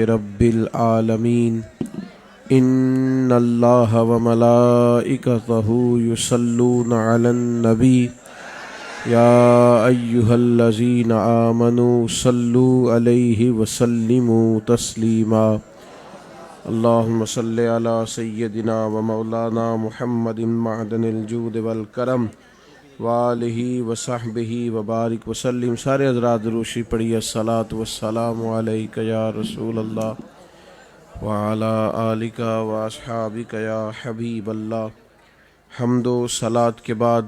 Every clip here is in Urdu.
رب العالمین ان اللہ و ملائکتہ یصلون علی النبی یا ایہا الذین آمنوا صلوا علیہ وسلموا تسلیما اللہم صلی علی سیدنا و مولانا محمد معدن الجود والکرم وآلہ وصحبہ وبارک وسلم۔ سارے حضرات دروشی پڑھی الصلاۃ والسلام علیک یا رسول اللہ وعلی آلک واصحابک یا حبیب اللہ۔ حمد و صلاۃ کے بعد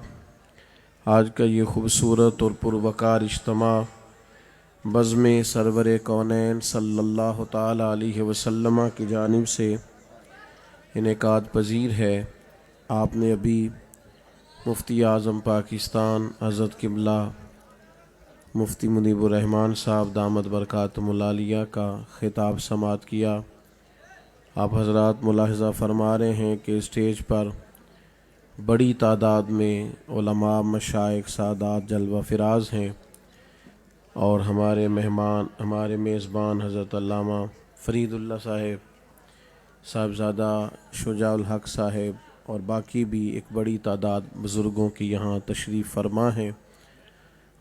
آج کا یہ خوبصورت اور پروقار اجتماع بزم سرور کونین صلی اللہ تعالی علیہ وسلم کی جانب سے انعقاد پذیر ہے۔ آپ نے ابھی مفتی اعظم پاکستان حضرت قبلہ مفتی منیب الرحمن صاحب دامت برکاتہم العالیہ کا خطاب سماعت کیا۔ آپ حضرات ملاحظہ فرما رہے ہیں کہ اسٹیج پر بڑی تعداد میں علماء، مشائخ، سادات جلوہ فراز ہیں اور ہمارے مہمان، ہمارے میزبان حضرت علامہ فرید اللہ صاحبزادہ شجاع الحق صاحب اور باقی بھی ایک بڑی تعداد بزرگوں کی یہاں تشریف فرما ہیں۔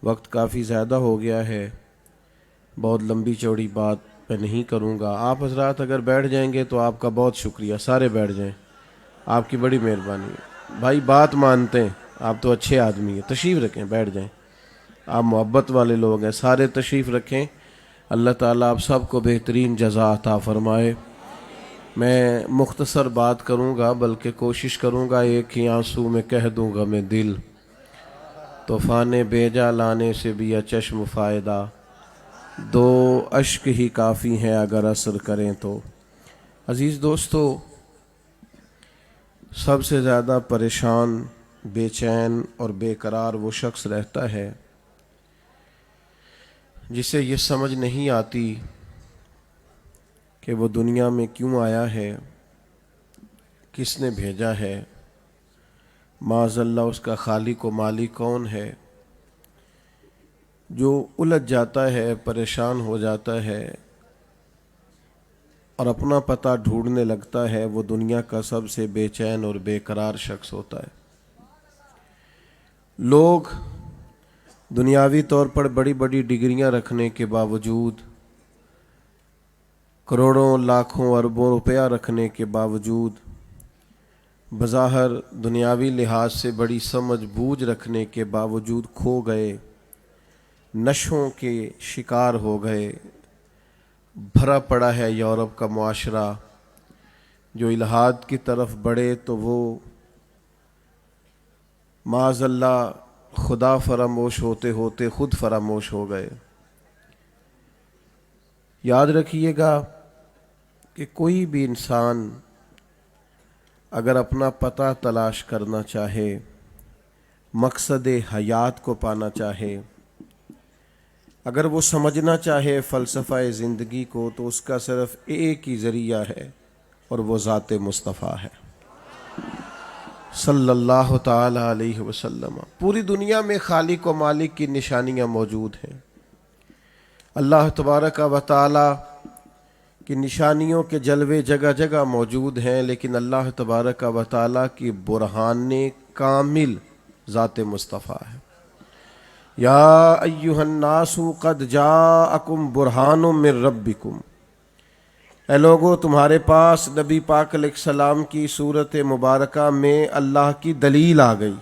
وقت کافی زیادہ ہو گیا ہے، بہت لمبی چوڑی بات میں نہیں کروں گا۔ آپ حضرات اگر بیٹھ جائیں گے تو آپ کا بہت شکریہ، سارے بیٹھ جائیں، آپ کی بڑی مہربانی ہے بھائی، بات مانتے ہیں، آپ تو اچھے آدمی ہیں، تشریف رکھیں، بیٹھ جائیں، آپ محبت والے لوگ ہیں، سارے تشریف رکھیں۔ اللہ تعالیٰ آپ سب کو بہترین جزا عطا فرمائے۔ میں مختصر بات کروں گا، بلکہ کوشش کروں گا ایک ہی آنسو میں کہہ دوں گا میں دل، طوفان بیجا لانے سے بھی چشم فائدہ، دو اشک ہی کافی ہیں اگر اثر کریں تو۔ عزیز دوستو، سب سے زیادہ پریشان، بے چین اور بے قرار وہ شخص رہتا ہے جسے یہ سمجھ نہیں آتی کہ وہ دنیا میں کیوں آیا ہے، کس نے بھیجا ہے، معاذ اللہ اس کا خالق و مالک کون ہے۔ جو الجھ جاتا ہے، پریشان ہو جاتا ہے اور اپنا پتہ ڈھونڈنے لگتا ہے، وہ دنیا کا سب سے بے چین اور بے قرار شخص ہوتا ہے۔ لوگ دنیاوی طور پر بڑی بڑی ڈگریاں رکھنے کے باوجود، کروڑوں لاکھوں اربوں روپیہ رکھنے کے باوجود، بظاہر دنیاوی لحاظ سے بڑی سمجھ بوجھ رکھنے کے باوجود کھو گئے، نشوں کے شکار ہو گئے۔ بھرا پڑا ہے یورپ کا معاشرہ، جو الحاد کی طرف بڑھے تو وہ معاذ اللہ خدا فراموش ہوتے ہوتے خود فراموش ہو گئے۔ یاد رکھیے گا کہ کوئی بھی انسان اگر اپنا پتہ تلاش کرنا چاہے، مقصد حیات کو پانا چاہے، اگر وہ سمجھنا چاہے فلسفہ زندگی کو، تو اس کا صرف ایک ہی ذریعہ ہے اور وہ ذات مصطفیٰ ہے صلی اللہ تعالی علیہ وسلم۔ پوری دنیا میں خالق و مالک کی نشانیاں موجود ہیں، اللہ تبارک و تعالی کی نشانیوں کے جلوے جگہ جگہ موجود ہیں، لیکن اللہ تبارک و تعالی کی برہان کامل ذات مصطفیٰ ہے۔ یا ایہا الناس قد جاءکم برہان من ربکم، اے لوگو تمہارے پاس نبی پاک علیہ السلام کی صورت مبارکہ میں اللہ کی دلیل آ گئی۔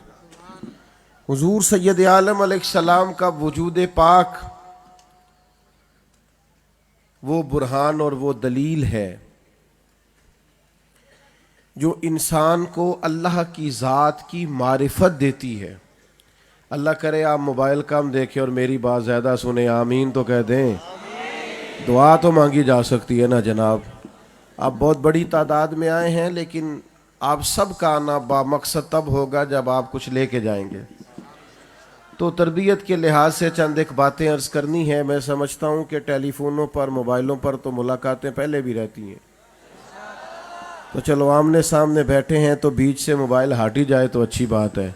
حضور سید عالم علیہ السلام کا وجود پاک وہ برہان اور وہ دلیل ہے جو انسان کو اللہ کی ذات کی معرفت دیتی ہے۔ اللہ کرے آپ موبائل کم دیکھیں اور میری بات زیادہ سنیں، آمین تو کہہ دیں۔ دعا تو مانگی جا سکتی ہے نا جناب۔ آپ بہت بڑی تعداد میں آئے ہیں، لیکن آپ سب کا آنا با مقصد تب ہوگا جب آپ کچھ لے کے جائیں گے۔ تو تربیت کے لحاظ سے چند ایک باتیں عرض کرنی ہے۔ میں سمجھتا ہوں کہ ٹیلی فونوں پر، موبائلوں پر تو ملاقاتیں پہلے بھی رہتی ہیں، تو چلو آمنے سامنے بیٹھے ہیں تو بیچ سے موبائل ہٹ ہی جائے تو اچھی بات ہے۔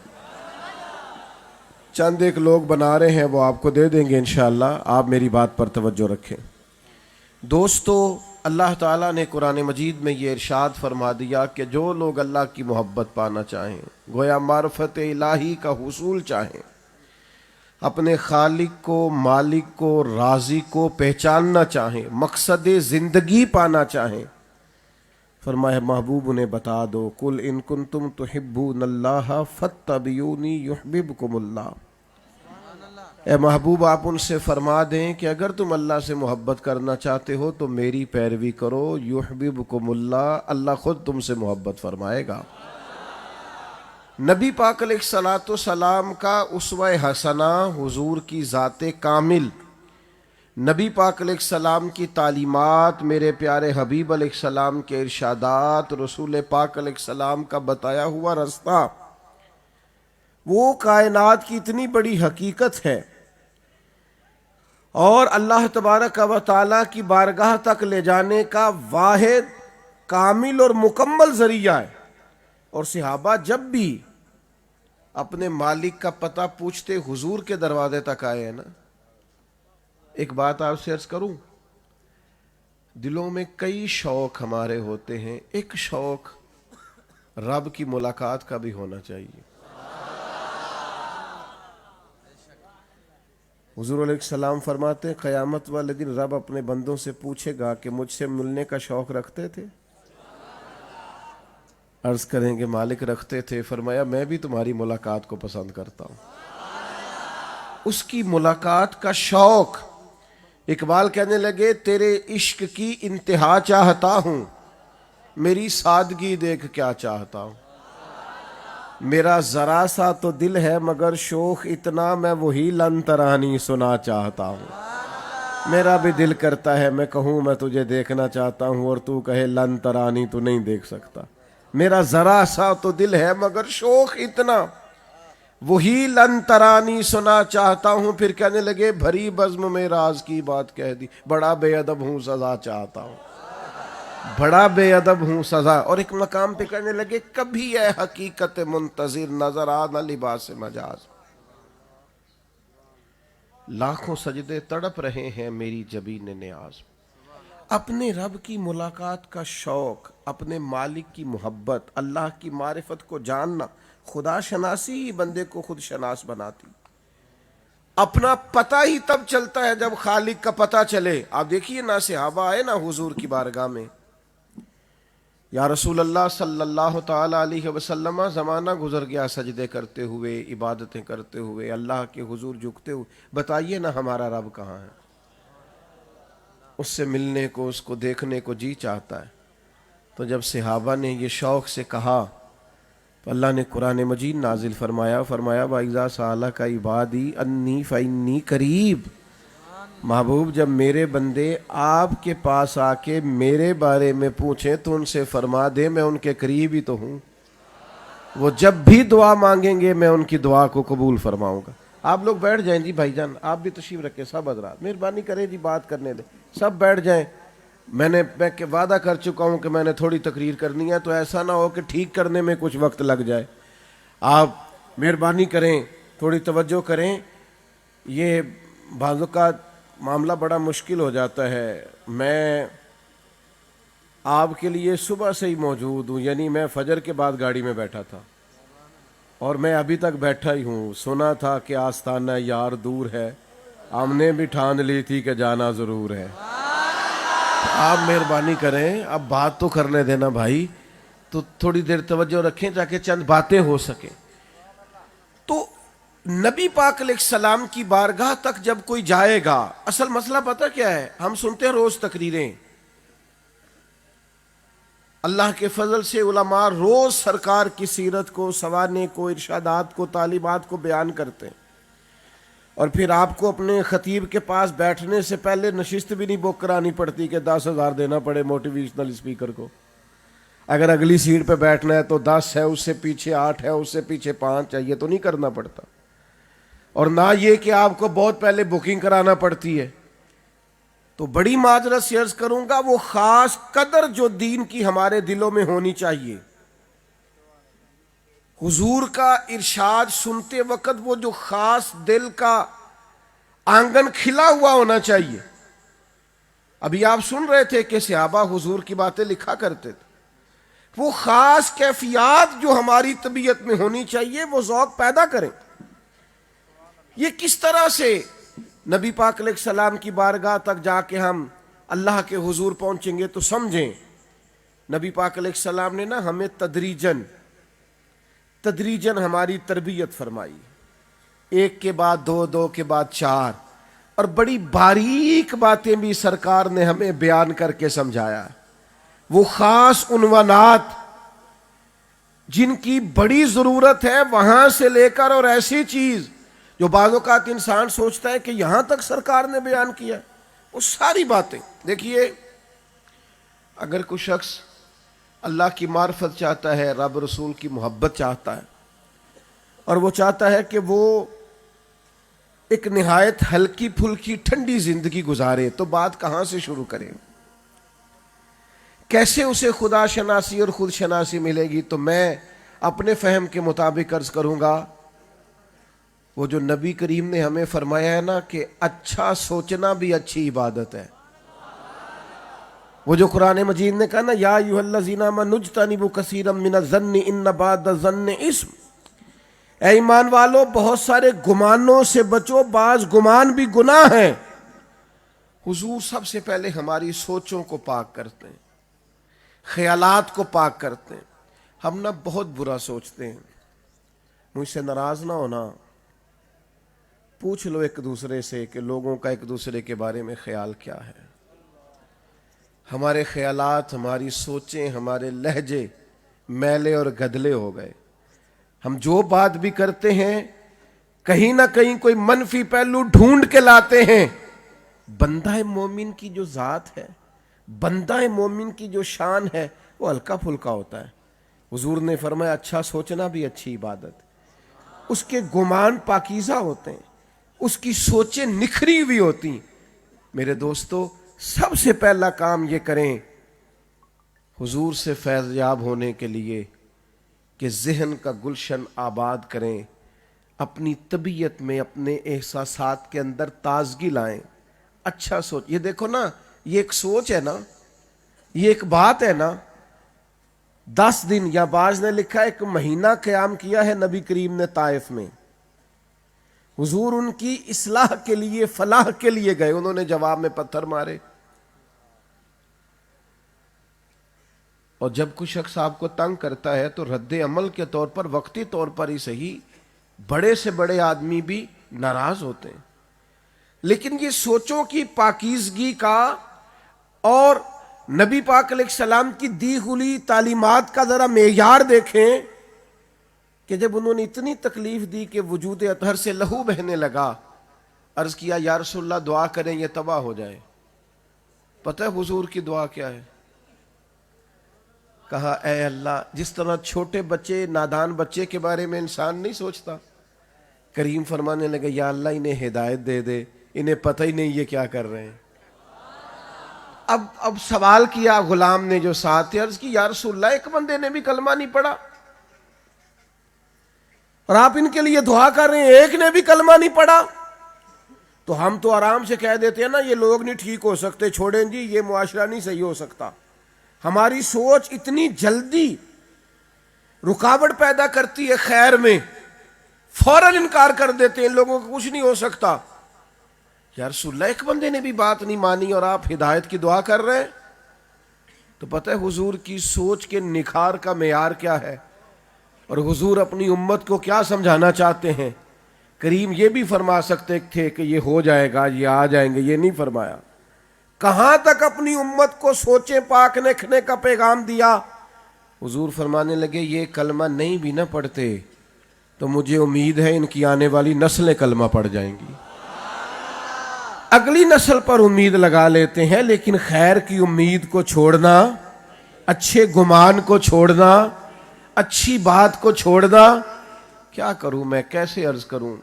چند ایک لوگ بنا رہے ہیں، وہ آپ کو دے دیں گے انشاءاللہ۔ آپ میری بات پر توجہ رکھیں۔ دوستو، اللہ تعالیٰ نے قرآن مجید میں یہ ارشاد فرما دیا کہ جو لوگ اللہ کی محبت پانا چاہیں، گویا معرفت الہی کا حصول چاہیں، اپنے خالق کو، مالک کو، رازق کو پہچاننا چاہیں، مقصد زندگی پانا چاہیں، فرمایا محبوب انہیں بتا دو، قل ان کنتم تحبون اللہ فاتبعونی یحببکم اللہ۔ اے محبوب آپ ان سے فرما دیں کہ اگر تم اللہ سے محبت کرنا چاہتے ہو تو میری پیروی کرو، یحببکم اللہ، اللہ خود تم سے محبت فرمائے گا۔ نبی پاک علیہ الصلاۃ والسلام کا اسوہ حسنہ حضور کی ذات کامل، نبی پاک علیہ السلام کی تعلیمات، میرے پیارے حبیب علیہ السلام کے ارشادات، رسول پاک علیہ السلام کا بتایا ہوا راستہ، وہ کائنات کی اتنی بڑی حقیقت ہے اور اللہ تبارک و تعالیٰ کی بارگاہ تک لے جانے کا واحد کامل اور مکمل ذریعہ ہے۔ اور صحابہ جب بھی اپنے مالک کا پتہ پوچھتے حضور کے دروازے تک آئے ہیں نا، ایک بات آپ سے عرض کروں، دلوں میں کئی شوق ہمارے ہوتے ہیں، ایک شوق رب کی ملاقات کا بھی ہونا چاہیے۔ حضور علیہ السلام فرماتے ہیں قیامت والے دن رب اپنے بندوں سے پوچھے گا کہ مجھ سے ملنے کا شوق رکھتے تھے؟ عرض کریں گے مالک رکھتے تھے۔ فرمایا میں بھی تمہاری ملاقات کو پسند کرتا ہوں۔ اس کی ملاقات کا شوق، اقبال کہنے لگے تیرے عشق کی انتہا چاہتا ہوں، میری سادگی دیکھ کیا چاہتا ہوں، میرا ذرا سا تو دل ہے مگر شوق اتنا، میں وہی لن ترانی سنا چاہتا ہوں۔ میرا بھی دل کرتا ہے میں کہوں میں تجھے دیکھنا چاہتا ہوں اور تو کہے لن ترانی تو نہیں دیکھ سکتا، میرا ذرا سا تو دل ہے مگر شوق اتنا، وہی لن ترانی سنا چاہتا ہوں۔ پھر کہنے لگے بھری بزم میں راز کی بات کہہ دی، بڑا بے ادب ہوں سزا چاہتا ہوں، بڑا بے ادب ہوں سزا۔ اور ایک مقام پہ کہنے لگے کبھی اے حقیقت منتظر نظر آنا لباس مجاز، لاکھوں سجدے تڑپ رہے ہیں میری جبین نیاز۔ اپنے رب کی ملاقات کا شوق، اپنے مالک کی محبت، اللہ کی معرفت کو جاننا، خدا شناسی ہی بندے کو خود شناس بناتی۔ اپنا پتہ ہی تب چلتا ہے جب خالق کا پتہ چلے۔ آپ دیکھیے نا صحابہ آئے نا حضور کی بارگاہ میں، یا رسول اللہ صلی اللہ تعالی علیہ وسلم، زمانہ گزر گیا سجدے کرتے ہوئے، عبادتیں کرتے ہوئے، اللہ کے حضور جھکتے ہوئے، بتائیے نا ہمارا رب کہاں ہے؟ اس سے ملنے کو، اس کو دیکھنے کو جی چاہتا ہے۔ تو جب صحابہ نے یہ شوق سے کہا تو اللہ نے قرآن مجید نازل فرمایا، وَإِذَا سَأَلَكَ عِبَادِي أَنِّي فَإِنِّي قَرِيبٌ۔ محبوب جب میرے بندے آپ کے پاس آ کے میرے بارے میں پوچھیں تو ان سے فرما دے میں ان کے قریب ہی تو ہوں، وہ جب بھی دعا مانگیں گے میں ان کی دعا کو قبول فرماؤں گا۔ آپ لوگ بیٹھ جائیں جی، بھائی جان آپ بھی تشریف رکھیں، سب حضرات مہربانی کریں جی، بات کرنے دیں، سب بیٹھ جائیں۔ میں وعدہ کر چکا ہوں کہ میں نے تھوڑی تقریر کرنی ہے، تو ایسا نہ ہو کہ ٹھیک کرنے میں کچھ وقت لگ جائے۔ آپ مہربانی کریں، تھوڑی توجہ کریں، یہ بعض اوقات معاملہ بڑا مشکل ہو جاتا ہے۔ میں آپ کے لیے صبح سے ہی موجود ہوں، یعنی میں فجر کے بعد گاڑی میں بیٹھا تھا اور میں ابھی تک بیٹھا ہی ہوں۔ سنا تھا کہ آستانہ یار دور ہے، ہم نے بھی ٹھان لی تھی کہ جانا ضرور ہے۔ آپ مہربانی کریں، اب بات تو کرنے دینا بھائی، تو تھوڑی دیر توجہ رکھیں تاکہ چند باتیں ہو سکیں۔ تو نبی پاک علیہ السلام کی بارگاہ تک جب کوئی جائے گا، اصل مسئلہ پتہ کیا ہے؟ ہم سنتے ہیں روز تقریریں، اللہ کے فضل سے علماء روز سرکار کی سیرت کو، سوانح کو، ارشادات کو، تعلیمات کو بیان کرتے ہیں، اور پھر آپ کو اپنے خطیب کے پاس بیٹھنے سے پہلے نشست بھی نہیں بک کرانی پڑتی کہ 10,000 دینا پڑے موٹیویشنل اسپیکر کو۔ اگر اگلی سیٹ پہ بیٹھنا ہے تو 10 ہے، اس سے پیچھے 8 ہے، اس سے پیچھے 5 ہے، یہ تو نہیں کرنا پڑتا۔ اور نہ یہ کہ آپ کو بہت پہلے بکنگ کرانا پڑتی ہے۔ تو بڑی معذرت سے عرض کروں گا، وہ خاص قدر جو دین کی ہمارے دلوں میں ہونی چاہیے، حضور کا ارشاد سنتے وقت وہ جو خاص دل کا آنگن کھلا ہوا ہونا چاہیے، ابھی آپ سن رہے تھے کہ صحابہ حضور کی باتیں لکھا کرتے تھے. وہ خاص کیفیات جو ہماری طبیعت میں ہونی چاہیے وہ ذوق پیدا کریں. یہ کس طرح سے نبی پاک علیہ السلام کی بارگاہ تک جا کے ہم اللہ کے حضور پہنچیں گے تو سمجھیں نبی پاک علیہ السلام نے نا ہمیں تدریجن ہماری تربیت فرمائی. ایک کے بعد دو، دو کے بعد چار، اور بڑی باریک باتیں بھی سرکار نے ہمیں بیان کر کے سمجھایا. وہ خاص عنوانات جن کی بڑی ضرورت ہے وہاں سے لے کر، اور ایسی چیز جو بعض اوقات انسان سوچتا ہے کہ یہاں تک سرکار نے بیان کیا، وہ ساری باتیں. دیکھیے، اگر کوئی شخص اللہ کی معرفت چاہتا ہے، رب رسول کی محبت چاہتا ہے، اور وہ چاہتا ہے کہ وہ ایک نہایت ہلکی پھلکی ٹھنڈی زندگی گزارے، تو بات کہاں سے شروع کریں؟ کیسے اسے خدا شناسی اور خود شناسی ملے گی؟ تو میں اپنے فہم کے مطابق عرض کروں گا، وہ جو نبی کریم نے ہمیں فرمایا ہے نا کہ اچھا سوچنا بھی اچھی عبادت ہے. وہ جو قرآن مجید نے کہا نا، یا ایھا الذین آمنوا اجتنبوا کثیرا من الظن ان بعض الظن اثم، اے ایمان والو بہت سارے گمانوں سے بچو، بعض گمان بھی گناہ ہیں. حضور سب سے پہلے ہماری سوچوں کو پاک کرتے ہیں، خیالات کو پاک کرتے ہیں. ہم نا بہت برا سوچتے ہیں. مجھ سے ناراض نہ ہونا، پوچھ لو ایک دوسرے سے کہ لوگوں کا ایک دوسرے کے بارے میں خیال کیا ہے. ہمارے خیالات، ہماری سوچیں، ہمارے لہجے میلے اور گدلے ہو گئے. ہم جو بات بھی کرتے ہیں کہیں نہ کہیں کوئی منفی پہلو ڈھونڈ کے لاتے ہیں. بندہ مومن کی جو ذات ہے، بندہ مومن کی جو شان ہے، وہ ہلکا پھلکا ہوتا ہے. حضور نے فرمایا اچھا سوچنا بھی اچھی عبادت. اس کے گمان پاکیزہ ہوتے ہیں، اس کی سوچیں نکھری ہوئی ہوتی ہیں. میرے دوستو، سب سے پہلا کام یہ کریں حضور سے فیض یاب ہونے کے لیے کہ ذہن کا گلشن آباد کریں، اپنی طبیعت میں، اپنے احساسات کے اندر تازگی لائیں. اچھا سوچ. یہ دیکھو نا، یہ ایک سوچ ہے نا، یہ ایک بات ہے نا. 10 دن یا بعض نے لکھا 1 مہینہ قیام کیا ہے نبی کریم نے طائف میں. حضور ان کی اصلاح کے لیے، فلاح کے لیے گئے، انہوں نے جواب میں پتھر مارے. اور جب کوئی شخص آپ کو تنگ کرتا ہے تو رد عمل کے طور پر، وقتی طور پر ہی صحیح، بڑے سے بڑے آدمی بھی ناراض ہوتے ہیں. لیکن یہ سوچوں کی پاکیزگی کا اور نبی پاک علیہ السلام کی دی ہوئی تعلیمات کا ذرا معیار دیکھیں کہ جب انہوں نے اتنی تکلیف دی کہ وجود اطہر سے لہو بہنے لگا، عرض کیا یا رسول اللہ دعا کریں یہ تباہ ہو جائے. پتہ ہے حضور کی دعا کیا ہے؟ کہا اے اللہ، جس طرح چھوٹے بچے، نادان بچے کے بارے میں انسان نہیں سوچتا، کریم فرمانے لگے یا اللہ انہیں ہدایت دے دے، انہیں پتہ ہی نہیں یہ کیا کر رہے ہیں. اب سوال کیا غلام نے جو ساتھ تھے، عرض کی یا رسول اللہ ایک بندے نے بھی کلمہ نہیں پڑھا اور آپ ان کے لیے دعا کر رہے ہیں، ایک نے بھی کلمہ نہیں پڑھا. تو ہم تو آرام سے کہہ دیتے ہیں نا یہ لوگ نہیں ٹھیک ہو سکتے، چھوڑیں جی یہ معاشرہ نہیں صحیح ہو سکتا. ہماری سوچ اتنی جلدی رکاوٹ پیدا کرتی ہے خیر میں، فوراً انکار کر دیتے ہیں ان لوگوں کو کچھ نہیں ہو سکتا. یا رسول اللہ ایک بندے نے بھی بات نہیں مانی اور آپ ہدایت کی دعا کر رہے ہیں. تو پتہ ہے حضور کی سوچ کے نکھار کا معیار کیا ہے، اور حضور اپنی امت کو کیا سمجھانا چاہتے ہیں. کریم یہ بھی فرما سکتے تھے کہ یہ ہو جائے گا، یہ آ جائیں گے، یہ نہیں فرمایا. کہاں تک اپنی امت کو سوچیں پاک رکھنے کا پیغام دیا. حضور فرمانے لگے یہ کلمہ نہیں بھی نہ پڑھتے تو مجھے امید ہے ان کی آنے والی نسلیں کلمہ پڑھ جائیں گی. اگلی نسل پر امید لگا لیتے ہیں، لیکن خیر کی امید کو چھوڑنا، اچھے گمان کو چھوڑنا، اچھی بات کو چھوڑنا، کیا کروں میں، کیسے عرض کروں.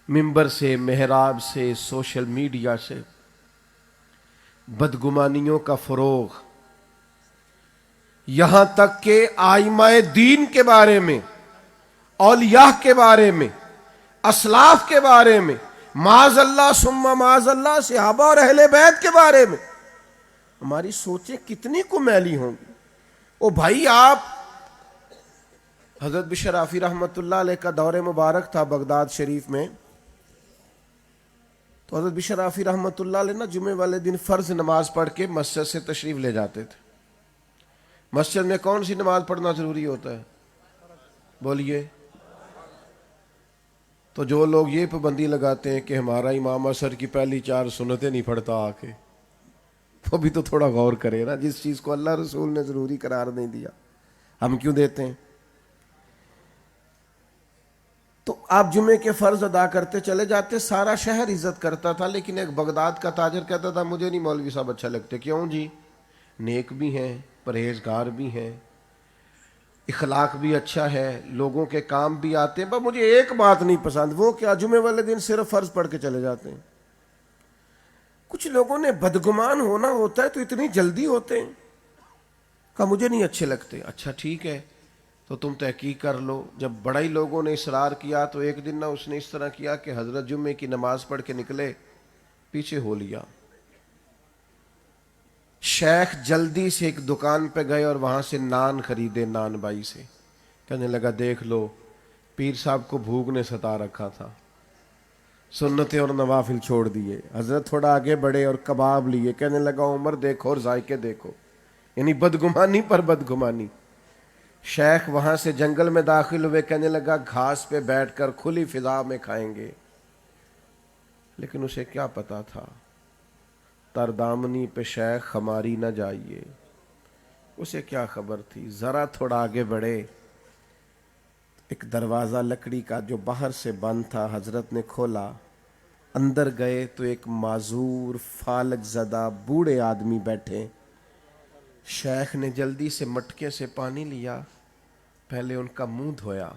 ممبر سے، محراب سے، سوشل میڈیا سے بدگمانیوں کا فروغ، یہاں تک کہ آئمہ دین کے بارے میں، اولیاء کے بارے میں، اسلاف کے بارے میں معاذ اللہ ثم معاذ اللہ صحابہ اور اہل بیت کے بارے میں ہماری سوچیں کتنی کو میلی ہوں گی. او بھائی آپ حضرت بشر رافی رحمۃ اللہ علیہ کا دور مبارک تھا بغداد شریف میں. تو حضرت بشر رافی رحمۃ اللہ علیہ نا جمعے والے دن فرض نماز پڑھ کے مسجد سے تشریف لے جاتے تھے. مسجد میں کون سی نماز پڑھنا ضروری ہوتا ہے بولیے؟ تو جو لوگ یہ پابندی لگاتے ہیں کہ ہمارا امام عصر کی پہلی 4 سنتیں نہیں پڑھتا آ کے، وہ بھی تو تھوڑا غور کرے نا. جس چیز کو اللہ رسول نے ضروری قرار نہیں دیا ہم کیوں دیتے ہیں؟ تو آپ جمعے کے فرض ادا کرتے چلے جاتے، سارا شہر عزت کرتا تھا، لیکن ایک بغداد کا تاجر کہتا تھا مجھے نہیں مولوی صاحب اچھا لگتے. کیوں جی؟ نیک بھی ہیں، پرہیزگار بھی ہیں، اخلاق بھی اچھا ہے، لوگوں کے کام بھی آتے ہیں، پر مجھے ایک بات نہیں پسند. وہ کیا؟ جمعے والے دن صرف فرض پڑھ کے چلے جاتے ہیں. کچھ لوگوں نے بدگمان ہونا ہوتا ہے تو اتنی جلدی ہوتے ہیں. کہا مجھے نہیں اچھے لگتے. اچھا ٹھیک ہے تو تم تحقیق کر لو. جب بڑا ہی لوگوں نے اصرار کیا تو ایک دن نہ اس نے اس طرح کیا کہ حضرت جمعے کی نماز پڑھ کے نکلے، پیچھے ہو لیا. شیخ جلدی سے ایک دکان پہ گئے اور وہاں سے نان خریدے نان بائی سے. کہنے لگا دیکھ لو پیر صاحب کو بھوک نے ستا رکھا تھا، سنتیں اور نوافل چھوڑ دیے. حضرت تھوڑا آگے بڑھے اور کباب لیے. کہنے لگا عمر دیکھو اور ذائقے دیکھو، یعنی بدگمانی پر بدگمانی. شیخ وہاں سے جنگل میں داخل ہوئے. کہنے لگا گھاس پہ بیٹھ کر کھلی فضا میں کھائیں گے. لیکن اسے کیا پتا تھا تردامنی پہ شیخ ہماری نہ جائیے. اسے کیا خبر تھی. ذرا تھوڑا آگے بڑھے، ایک دروازہ لکڑی کا جو باہر سے بند تھا حضرت نے کھولا. اندر گئے تو ایک معذور فالج زدہ بوڑھے آدمی بیٹھے. شیخ نے جلدی سے مٹکے سے پانی لیا، پہلے ان کا منہ دھویا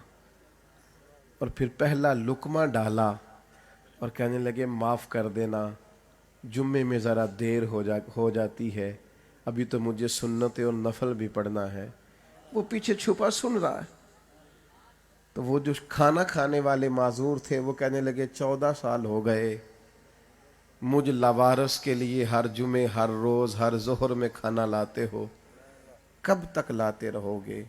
اور پھر پہلا لقمہ ڈالا اور کہنے لگے معاف کر دینا، جمعے میں ذرا دیر ہو جاتی ہے، ابھی تو مجھے سنتیں اور نفل بھی پڑھنا ہے. وہ پیچھے چھپا سن رہا ہے. تو وہ جو کھانا کھانے والے معذور تھے وہ کہنے لگے 14 سال ہو گئے مجھ لاوارث کے لیے ہر جمعے ہر روز ہر ظہر میں کھانا لاتے ہو، کب تک لاتے رہو گے؟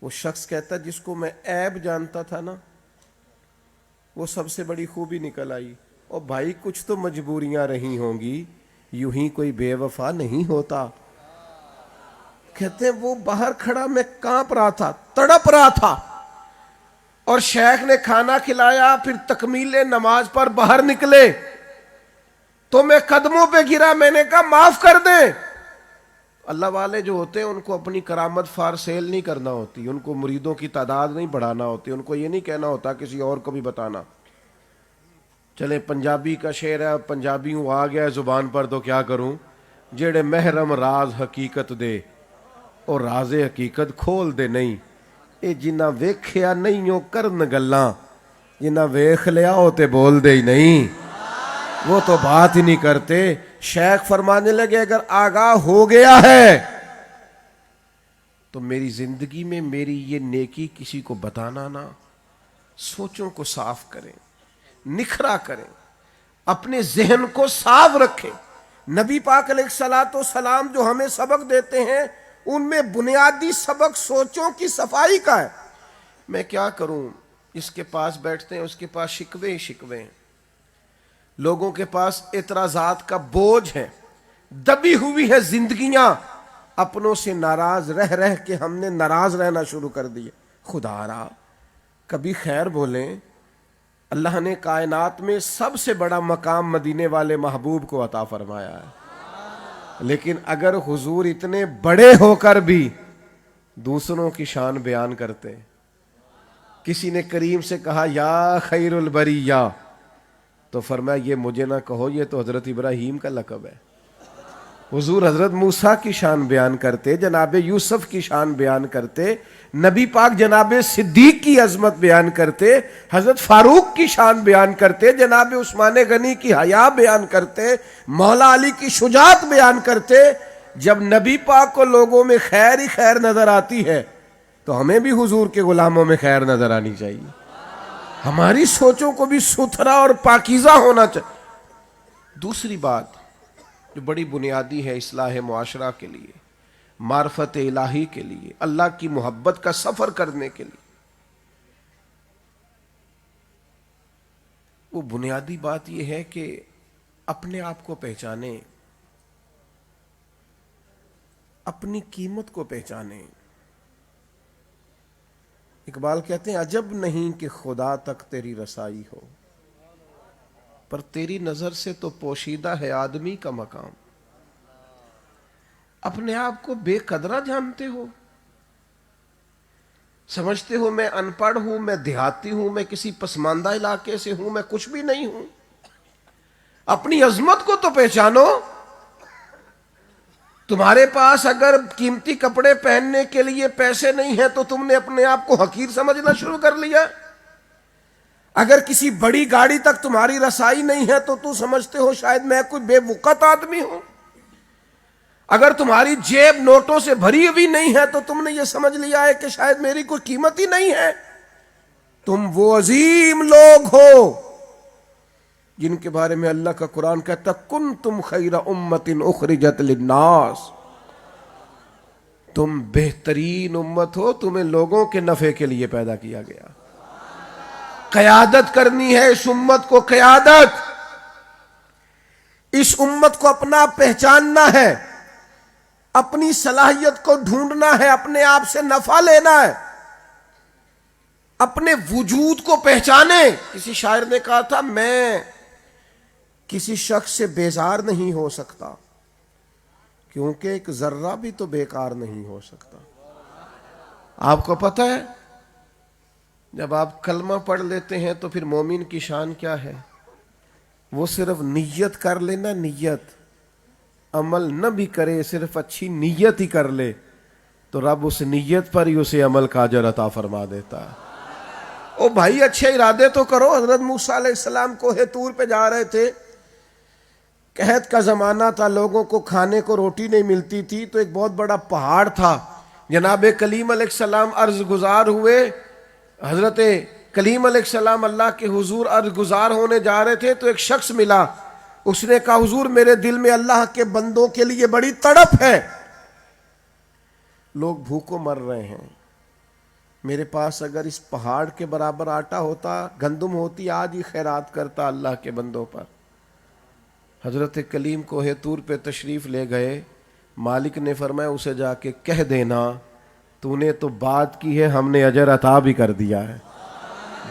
وہ شخص کہتا جس کو میں عیب جانتا تھا نا وہ سب سے بڑی خوبی نکل آئی. اور بھائی کچھ تو مجبوریاں رہی ہوں گی، یوں ہی کوئی بے وفا نہیں ہوتا. کہتے ہیں وہ باہر کھڑا میں کانپ رہا تھا، تڑپ رہا تھا، اور شیخ نے کھانا کھلایا. پھر تکمیل نماز پر باہر نکلے تو میں قدموں پہ گرا. میں نے کہا معاف کر دیں. اللہ والے جو ہوتے ہیں ان کو اپنی کرامت فار سیل نہیں کرنا ہوتی، ان کو مریدوں کی تعداد نہیں بڑھانا ہوتی، ان کو یہ نہیں کہنا ہوتا کسی اور کو بھی بتانا. چلے پنجابی کا شعر ہے، پنجابی ہوں آ گیا زبان پر تو کیا کروں. جیڑے محرم راز حقیقت دے اور راز حقیقت کھول دے نہیں. اے جنہ ویکھیا نہیں ہو کرن گلاں، جنہ ویکھ لیا ہو تے بول دے ہی نہیں، وہ تو بات ہی نہیں کرتے. شیخ فرمانے لگے اگر آگاہ ہو گیا ہے تو میری زندگی میں میری یہ نیکی کسی کو بتانا نہ. سوچوں کو صاف کریں، نکھرا کریں، اپنے ذہن کو صاف رکھیں. نبی پاک علیہ الصلوۃ والسلام جو ہمیں سبق دیتے ہیں ان میں بنیادی سبق سوچوں کی صفائی کا ہے. میں کیا کروں، اس کے پاس بیٹھتے ہیں اس کے پاس شکوے ہی شکوے ہیں، لوگوں کے پاس اعتراضات کا بوجھ ہے، دبی ہوئی ہے زندگیاں. اپنوں سے ناراض رہ رہ کے ہم نے ناراض رہنا شروع کر دیے. خدا را کبھی خیر بولیں. اللہ نے کائنات میں سب سے بڑا مقام مدینے والے محبوب کو عطا فرمایا ہے، لیکن اگر حضور اتنے بڑے ہو کر بھی دوسروں کی شان بیان کرتے. کسی نے کریم سے کہا یا خیر البریہ تو فرمایا یہ مجھے نہ کہو، یہ تو حضرت ابراہیم کا لقب ہے. حضور حضرت موسیٰ کی شان بیان کرتے، جناب یوسف کی شان بیان کرتے، نبی پاک جناب صدیق کی عظمت بیان کرتے، حضرت فاروق کی شان بیان کرتے، جناب عثمان غنی کی حیا بیان کرتے، مولا علی کی شجاعت بیان کرتے. جب نبی پاک کو لوگوں میں خیر ہی خیر نظر آتی ہے تو ہمیں بھی حضور کے غلاموں میں خیر نظر آنی چاہیے. ہماری سوچوں کو بھی ستھرا اور پاکیزہ ہونا چاہیے۔ دوسری بات جو بڑی بنیادی ہے اصلاح معاشرہ کے لیے، معرفت الہی کے لیے، اللہ کی محبت کا سفر کرنے کے لیے، وہ بنیادی بات یہ ہے کہ اپنے آپ کو پہچانے، اپنی قیمت کو پہچانے۔ اقبال کہتے ہیں عجب نہیں کہ خدا تک تیری رسائی ہو، پر تیری نظر سے تو پوشیدہ ہے آدمی کا مقام۔ اپنے آپ کو بے قدرہ جانتے ہو، سمجھتے ہو میں ان پڑھ ہوں، میں دیہاتی ہوں، میں کسی پسماندہ علاقے سے ہوں، میں کچھ بھی نہیں ہوں۔ اپنی عظمت کو تو پہچانو۔ تمہارے پاس اگر قیمتی کپڑے پہننے کے لیے پیسے نہیں ہیں تو تم نے اپنے آپ کو حقیر سمجھنا شروع کر لیا۔ اگر کسی بڑی گاڑی تک تمہاری رسائی نہیں ہے تو تم سمجھتے ہو شاید میں کوئی بے وقت آدمی ہوں۔ اگر تمہاری جیب نوٹوں سے بھری ہوئی نہیں ہے تو تم نے یہ سمجھ لیا ہے کہ شاید میری کوئی قیمت ہی نہیں ہے۔ تم وہ عظیم لوگ ہو جن کے بارے میں اللہ کا قرآن کہتا کنتم خیر امت اخرجت للناس، تم بہترین امت ہو، تمہیں لوگوں کے نفع کے لیے پیدا کیا گیا۔ قیادت کرنی ہے اس امت کو، قیادت اس امت کو اپنا پہچاننا ہے، اپنی صلاحیت کو ڈھونڈنا ہے، اپنے آپ سے نفع لینا ہے، اپنے وجود کو پہچانے۔ کسی شاعر نے کہا تھا میں کسی شخص سے بیزار نہیں ہو سکتا کیونکہ ایک ذرہ بھی تو بیکار نہیں ہو سکتا۔ آپ کو پتہ ہے جب آپ کلمہ پڑھ لیتے ہیں تو پھر مومن کی شان کیا ہے؟ وہ صرف نیت کر لینا، نیت، عمل نہ بھی کرے، صرف اچھی نیت ہی کر لے تو رب اس نیت پر ہی اسے عمل کا اجر عطا فرما دیتا ہے۔ او بھائی اچھے ارادے تو کرو۔ حضرت موسیٰ علیہ السلام کوہ طور پہ جا رہے تھے، قحط کا زمانہ تھا، لوگوں کو کھانے کو روٹی نہیں ملتی تھی، تو ایک بہت بڑا پہاڑ تھا۔ جناب کلیم علیہ السلام عرض گزار ہوئے، حضرت کلیم علیہ السلام اللہ کے حضور عرض گزار ہونے جا رہے تھے تو ایک شخص ملا، اس نے کہا حضور میرے دل میں اللہ کے بندوں کے لیے بڑی تڑپ ہے، لوگ بھوکوں مر رہے ہیں، میرے پاس اگر اس پہاڑ کے برابر آٹا ہوتا، گندم ہوتی، آج ہی خیرات کرتا اللہ کے بندوں پر۔ حضرت کلیم کوہ طور پہ تشریف لے گئے، مالک نے فرمایا اسے جا کے کہہ دینا تو نے تو بات کی ہے، ہم نے اجر عطا بھی کر دیا ہے۔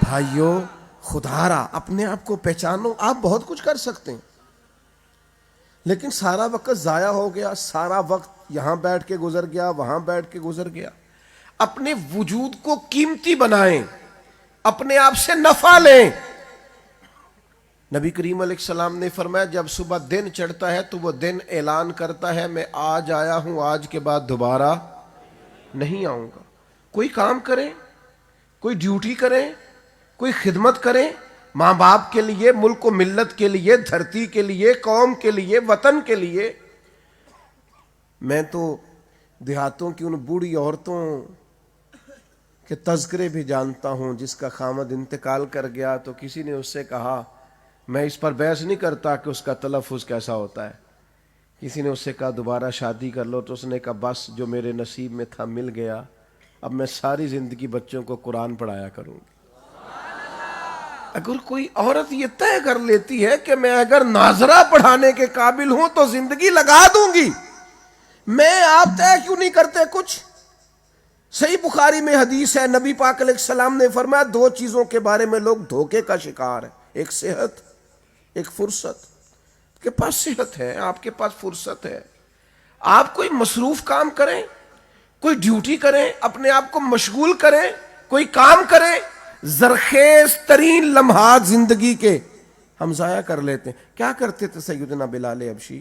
بھائیو خدا را اپنے آپ کو پہچانو۔ آپ بہت کچھ کر سکتے ہیں لیکن سارا وقت ضائع ہو گیا، سارا وقت یہاں بیٹھ کے گزر گیا، وہاں بیٹھ کے گزر گیا۔ اپنے وجود کو قیمتی بنائیں، اپنے آپ سے نفع لیں۔ نبی کریم علیہ السلام نے فرمایا جب صبح دن چڑھتا ہے تو وہ دن اعلان کرتا ہے میں آج آیا ہوں، آج کے بعد دوبارہ نہیں آؤں گا۔ کوئی کام کریں، کوئی ڈیوٹی کریں، کوئی خدمت کریں، ماں باپ کے لیے، ملک و ملت کے لیے، دھرتی کے لیے، قوم کے لیے، وطن کے لیے۔ میں تو دیہاتوں کی ان بوڑھی عورتوں کے تذکرے بھی جانتا ہوں جس کا خامد انتقال کر گیا تو کسی نے اس سے کہا، میں اس پر بحث نہیں کرتا کہ اس کا تلفظ کیسا ہوتا ہے، کسی نے اس سے کہا دوبارہ شادی کر لو تو اس نے کہا بس جو میرے نصیب میں تھا مل گیا، اب میں ساری زندگی بچوں کو قرآن پڑھایا کروں گی۔ اگر کوئی عورت یہ طے کر لیتی ہے کہ میں اگر ناظرہ پڑھانے کے قابل ہوں تو زندگی لگا دوں گی، میں آپ طے کیوں نہیں کرتے کچھ؟ صحیح بخاری میں حدیث ہے، نبی پاک علیہ السلام نے فرمایا دو چیزوں کے بارے میں لوگ دھوکے کا شکار ہے، ایک صحت، ایک فرصت۔ آپ کے پاس صحت ہے، آپ کے پاس فرصت ہے، آپ کوئی مصروف کام کریں، کوئی ڈیوٹی کریں، اپنے آپ کو مشغول کریں، کوئی کام کریں۔ زرخیز ترین لمحات زندگی کے ہم ضائع کر لیتے ہیں۔ کیا کرتے تھے سیدنا بلال حبشی؟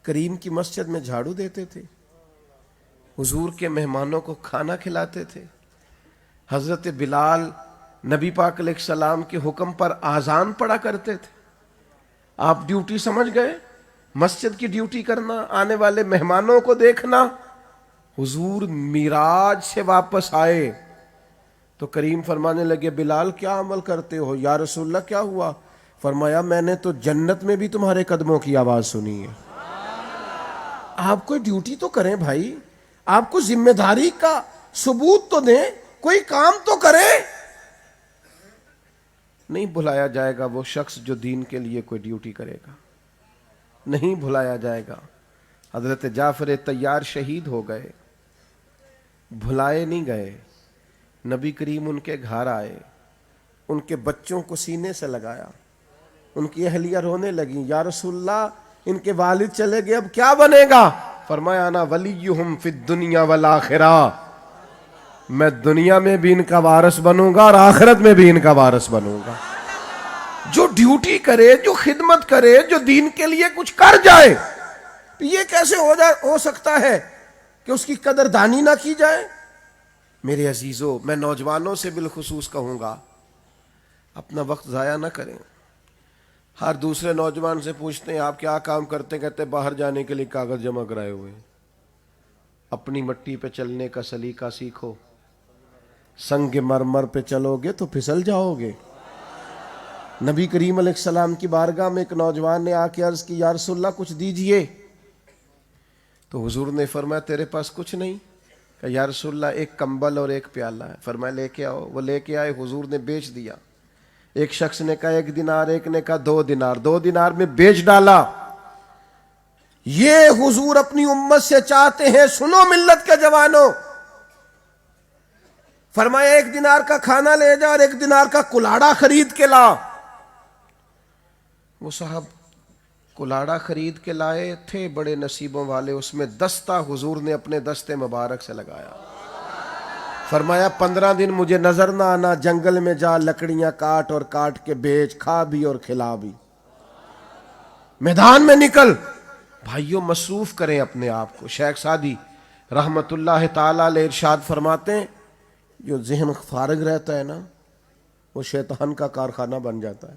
کریم کی مسجد میں جھاڑو دیتے تھے، حضور کے مہمانوں کو کھانا کھلاتے تھے۔ حضرت بلال نبی پاک علیہ السلام کے حکم پر آذان پڑھا کرتے تھے۔ آپ ڈیوٹی سمجھ گئے، مسجد کی ڈیوٹی کرنا، آنے والے مہمانوں کو دیکھنا۔ حضور معراج سے واپس آئے تو کریم فرمانے لگے بلال کیا عمل کرتے ہو؟ یا رسول اللہ کیا ہوا؟ فرمایا میں نے تو جنت میں بھی تمہارے قدموں کی آواز سنی ہے۔ آپ کوئی ڈیوٹی تو کریں بھائی، آپ کو ذمہ داری کا ثبوت تو دیں، کوئی کام تو کریں۔ نہیں بھلایا جائے گا وہ شخص جو دین کے لیے کوئی ڈیوٹی کرے گا، نہیں بھلایا جائے گا۔ حضرت جعفر طیار شہید ہو گئے، بھلائے نہیں گئے۔ نبی کریم ان کے گھر آئے، ان کے بچوں کو سینے سے لگایا، ان کی اہلیہ رونے لگی، یا رسول اللہ ان کے والد چلے گئے اب کیا بنے گا؟ فرمایا انا ولیہم فی الدنیا والآخرہ، میں دنیا میں بھی ان کا وارث بنوں گا اور آخرت میں بھی ان کا وارث بنوں گا۔ جو ڈیوٹی کرے، جو خدمت کرے، جو دین کے لیے کچھ کر جائے، یہ کیسے ہو سکتا ہے کہ اس کی قدردانی نہ کی جائے؟ میرے عزیزو، میں نوجوانوں سے بالخصوص کہوں گا اپنا وقت ضائع نہ کریں۔ ہر دوسرے نوجوان سے پوچھتے ہیں آپ کیا کام کرتے ہیں، کہتے ہیں باہر جانے کے لیے کاغذ جمع کرائے ہوئے ہیں۔ اپنی مٹی پہ چلنے کا سلیقہ سیکھو، سنگ مرمر پہ چلو گے تو پھسل جاؤ گے۔ نبی کریم علیہ السلام کی بارگاہ میں ایک نوجوان نے آ کے عرض کی یا رسول اللہ کچھ دیجئے، تو حضور نے فرمایا تیرے پاس کچھ نہیں؟ کہ یا رسول اللہ ایک کمبل اور ایک پیالہ ہے۔ فرمایا لے کے آؤ۔ وہ لے کے آئے، حضور نے بیچ دیا۔ ایک شخص نے کہا 1 دینار، ایک نے کہا 2 دینار، 2 دینار میں بیچ ڈالا۔ یہ حضور اپنی امت سے چاہتے ہیں، سنو ملت کے جوانوں، فرمایا 1 دینار کا کھانا لے جا اور 1 دینار کا کلاڑا خرید کے لا۔ وہ صاحب کلاڑا خرید کے لائے تھے، بڑے نصیبوں والے، اس میں دستہ حضور نے اپنے دستے مبارک سے لگایا۔ فرمایا 15 دن مجھے نظر نہ آنا، جنگل میں جا لکڑیاں کاٹ اور کاٹ کے بیچ، کھا بھی اور کھلا بھی، میدان میں نکل۔ بھائیوں مصروف کریں اپنے آپ کو۔ شیخ سعدی رحمت اللہ تعالی علیہ ارشاد فرماتے ہیں جو ذہن فارغ رہتا ہے نا وہ شیطان کا کارخانہ بن جاتا ہے۔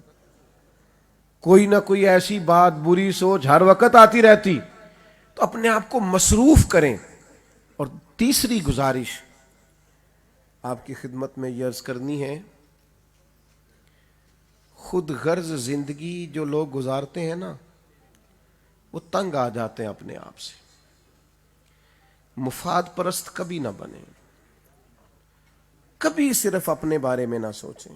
کوئی نہ کوئی ایسی بات، بری سوچ ہر وقت آتی رہتی، تو اپنے آپ کو مصروف کریں۔ اور تیسری گزارش آپ کی خدمت میں یہ عرض کرنی ہے، خود غرض زندگی جو لوگ گزارتے ہیں نا وہ تنگ آ جاتے ہیں اپنے آپ سے۔ مفاد پرست کبھی نہ بنیں، کبھی صرف اپنے بارے میں نہ سوچیں،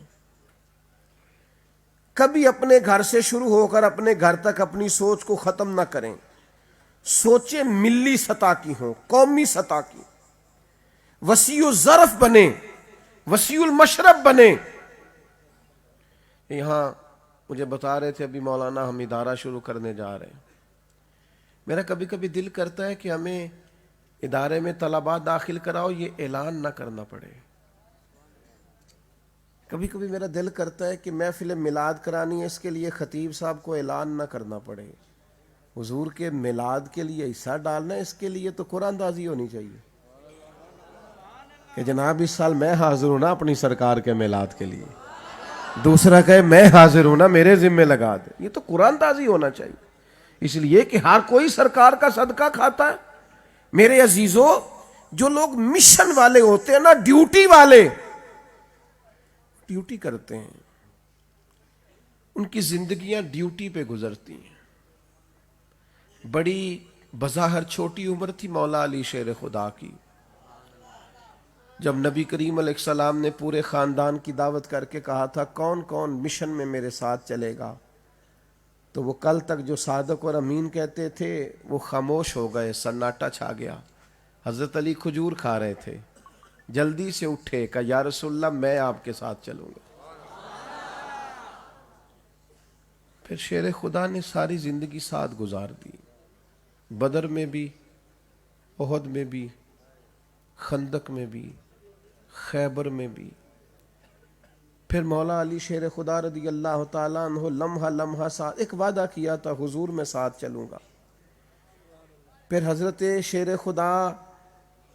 کبھی اپنے گھر سے شروع ہو کر اپنے گھر تک اپنی سوچ کو ختم نہ کریں۔ سوچیں ملی سطح کی ہوں، قومی سطح کی، وسیع الظرف بنے، وسیع المشرب بنے۔ یہاں مجھے بتا رہے تھے ابھی مولانا ہم ادارہ شروع کرنے جا رہے ہیں۔ میرا کبھی کبھی دل کرتا ہے کہ ہمیں ادارے میں طلباء داخل کراؤ، یہ اعلان نہ کرنا پڑے۔ کبھی کبھی میرا دل کرتا ہے کہ محفل میلاد کرانی ہے، اس کے لیے خطیب صاحب کو اعلان نہ کرنا پڑے۔ حضور کے میلاد کے لیے حصہ ڈالنا ہے، اس کے لیے تو قرآن دازی ہونی چاہیے کہ جناب اس سال میں حاضر ہوں نا اپنی سرکار کے میلاد کے لیے، دوسرا کہے میں حاضر ہوں نا میرے ذمہ لگا دے۔ یہ تو قرآن دازی ہونا چاہیے، اس لیے کہ ہر کوئی سرکار کا صدقہ کھاتا ہے۔ میرے عزیزو، جو لوگ مشن والے ہوتے ہیں نا، ڈیوٹی والے، ڈیوٹی کرتے ہیں، ان کی زندگیاں ڈیوٹی پہ گزرتی ہیں۔ بڑی بظاہر چھوٹی عمر تھی مولا علی شیر خدا کی، جب نبی کریم علیہ السلام نے پورے خاندان کی دعوت کر کے کہا تھا کون کون مشن میں میرے ساتھ چلے گا، تو وہ کل تک جو صادق اور امین کہتے تھے وہ خاموش ہو گئے، سناٹا چھا گیا۔ حضرت علی کھجور کھا رہے تھے، جلدی سے اٹھے، کہا یا رسول اللہ میں آپ کے ساتھ چلوں گا۔ پھر شیر خدا نے ساری زندگی ساتھ گزار دی، بدر میں بھی، احد میں بھی، خندق میں بھی، خیبر میں بھی۔ پھر مولا علی شیر خدا رضی اللہ تعالیٰ عنہ لمحہ لمحہ ساتھ، ایک وعدہ کیا تھا حضور میں ساتھ چلوں گا۔ پھر حضرت شیر خدا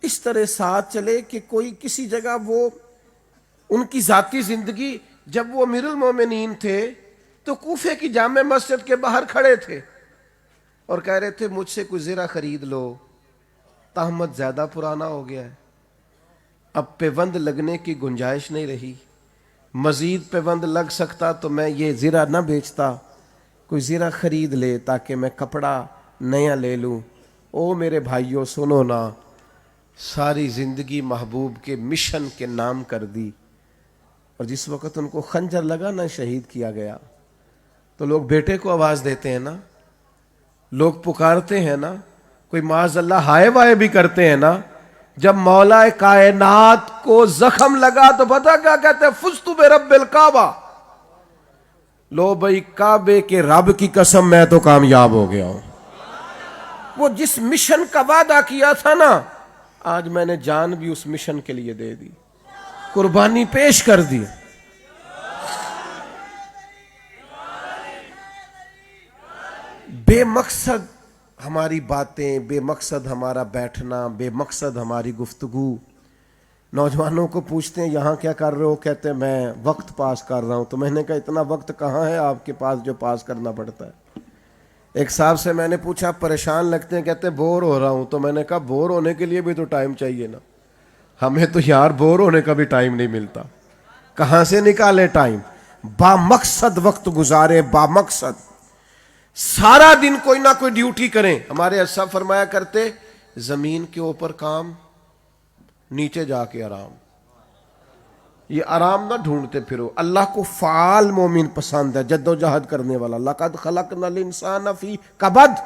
اس طرح ساتھ چلے کہ کوئی کسی جگہ، وہ ان کی ذاتی زندگی، جب وہ امیر المومنین تھے تو کوفے کی جامع مسجد کے باہر کھڑے تھے اور کہہ رہے تھے مجھ سے کوئی زرہ خرید لو، تہمت زیادہ پرانا ہو گیا ہے۔ اب پیوند لگنے کی گنجائش نہیں رہی. مزید پیوند لگ سکتا تو میں یہ زرہ نہ بیچتا, کوئی زرہ خرید لے تاکہ میں کپڑا نیا لے لوں. او میرے بھائیوں سنو نا, ساری زندگی محبوب کے مشن کے نام کر دی, اور جس وقت ان کو خنجر لگا نا, شہید کیا گیا, تو لوگ بیٹے کو آواز دیتے ہیں نا, لوگ پکارتے ہیں نا, کوئی معاذ اللہ ہائے وائے بھی کرتے ہیں نا. جب مولا کائنات کو زخم لگا تو پتہ کیا کہتے ہیں؟ فزت برب الکعبہ. لو بھائی, کعبے کے رب کی قسم میں تو کامیاب ہو گیا ہوں. وہ جس مشن کا وعدہ کیا تھا نا, آج میں نے جان بھی اس مشن کے لیے دے دی, قربانی پیش کر دی. بے مقصد ہماری باتیں, بے مقصد ہمارا بیٹھنا, بے مقصد ہماری گفتگو. نوجوانوں کو پوچھتے ہیں یہاں کیا کر رہے ہو, کہتے ہیں میں وقت پاس کر رہا ہوں. تو میں نے کہا اتنا وقت کہاں ہے آپ کے پاس جو پاس کرنا پڑتا ہے. ایک صاحب سے میں نے پوچھا پریشان لگتے ہیں, کہتے بور ہو رہا ہوں. تو میں نے کہا بور ہونے کے لیے بھی تو ٹائم چاہیے نا, ہمیں تو یار بور ہونے کا بھی ٹائم نہیں ملتا. کہاں سے نکالے ٹائم؟ با مقصد وقت گزارے, با مقصد سارا دن کوئی نہ کوئی ڈیوٹی کریں. ہمارے اسلاف فرمایا کرتے زمین کے اوپر کام, نیچے جا کے آرام. یہ آرام نہ ڈھونڈتے پھرو. اللہ کو فعال مومن پسند ہے, جد و جہد کرنے والا. لقد خلقنا الانسان فی کبد,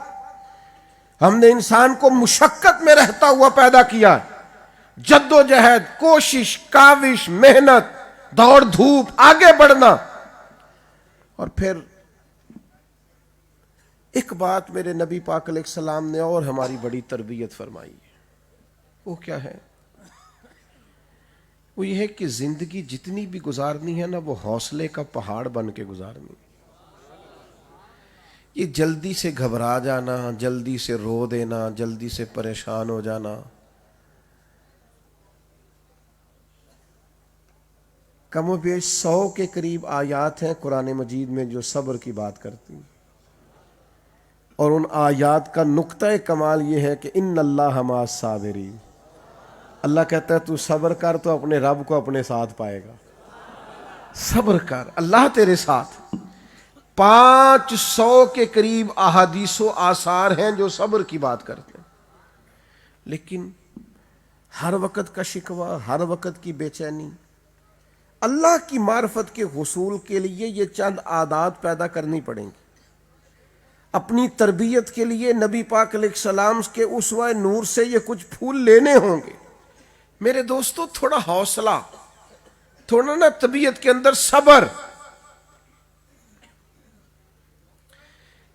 ہم نے انسان کو مشقت میں رہتا ہوا پیدا کیا. جد و جہد, کوشش, کاوش, محنت, دوڑ دھوپ, آگے بڑھنا. اور پھر ایک بات میرے نبی پاک علیہ السلام نے اور ہماری بڑی تربیت فرمائی ہے, وہ کیا ہے؟ وہ یہ ہے کہ زندگی جتنی بھی گزارنی ہے نا, وہ حوصلے کا پہاڑ بن کے گزارنی. یہ جلدی سے گھبرا جانا, جلدی سے رو دینا, جلدی سے پریشان ہو جانا, کم و بیش 100 کے قریب آیات ہیں قرآن مجید میں جو صبر کی بات کرتی ہیں. اور ان آیات کا نقطہ کمال یہ ہے کہ ان اللہ مع الصابرین. اللہ کہتا ہے تو صبر کر تو اپنے رب کو اپنے ساتھ پائے گا. صبر کر, اللہ تیرے ساتھ. 500 کے قریب احادیث و آثار ہیں جو صبر کی بات کرتے ہیں. لیکن ہر وقت کا شکوہ, ہر وقت کی بے چینی. اللہ کی معرفت کے حصول کے لیے یہ چند عادات پیدا کرنی پڑیں گی. اپنی تربیت کے لیے نبی پاک علیہ السلام کے اسوہ نور سے یہ کچھ پھول لینے ہوں گے. میرے دوستو, تھوڑا حوصلہ, تھوڑا نا طبیعت کے اندر صبر.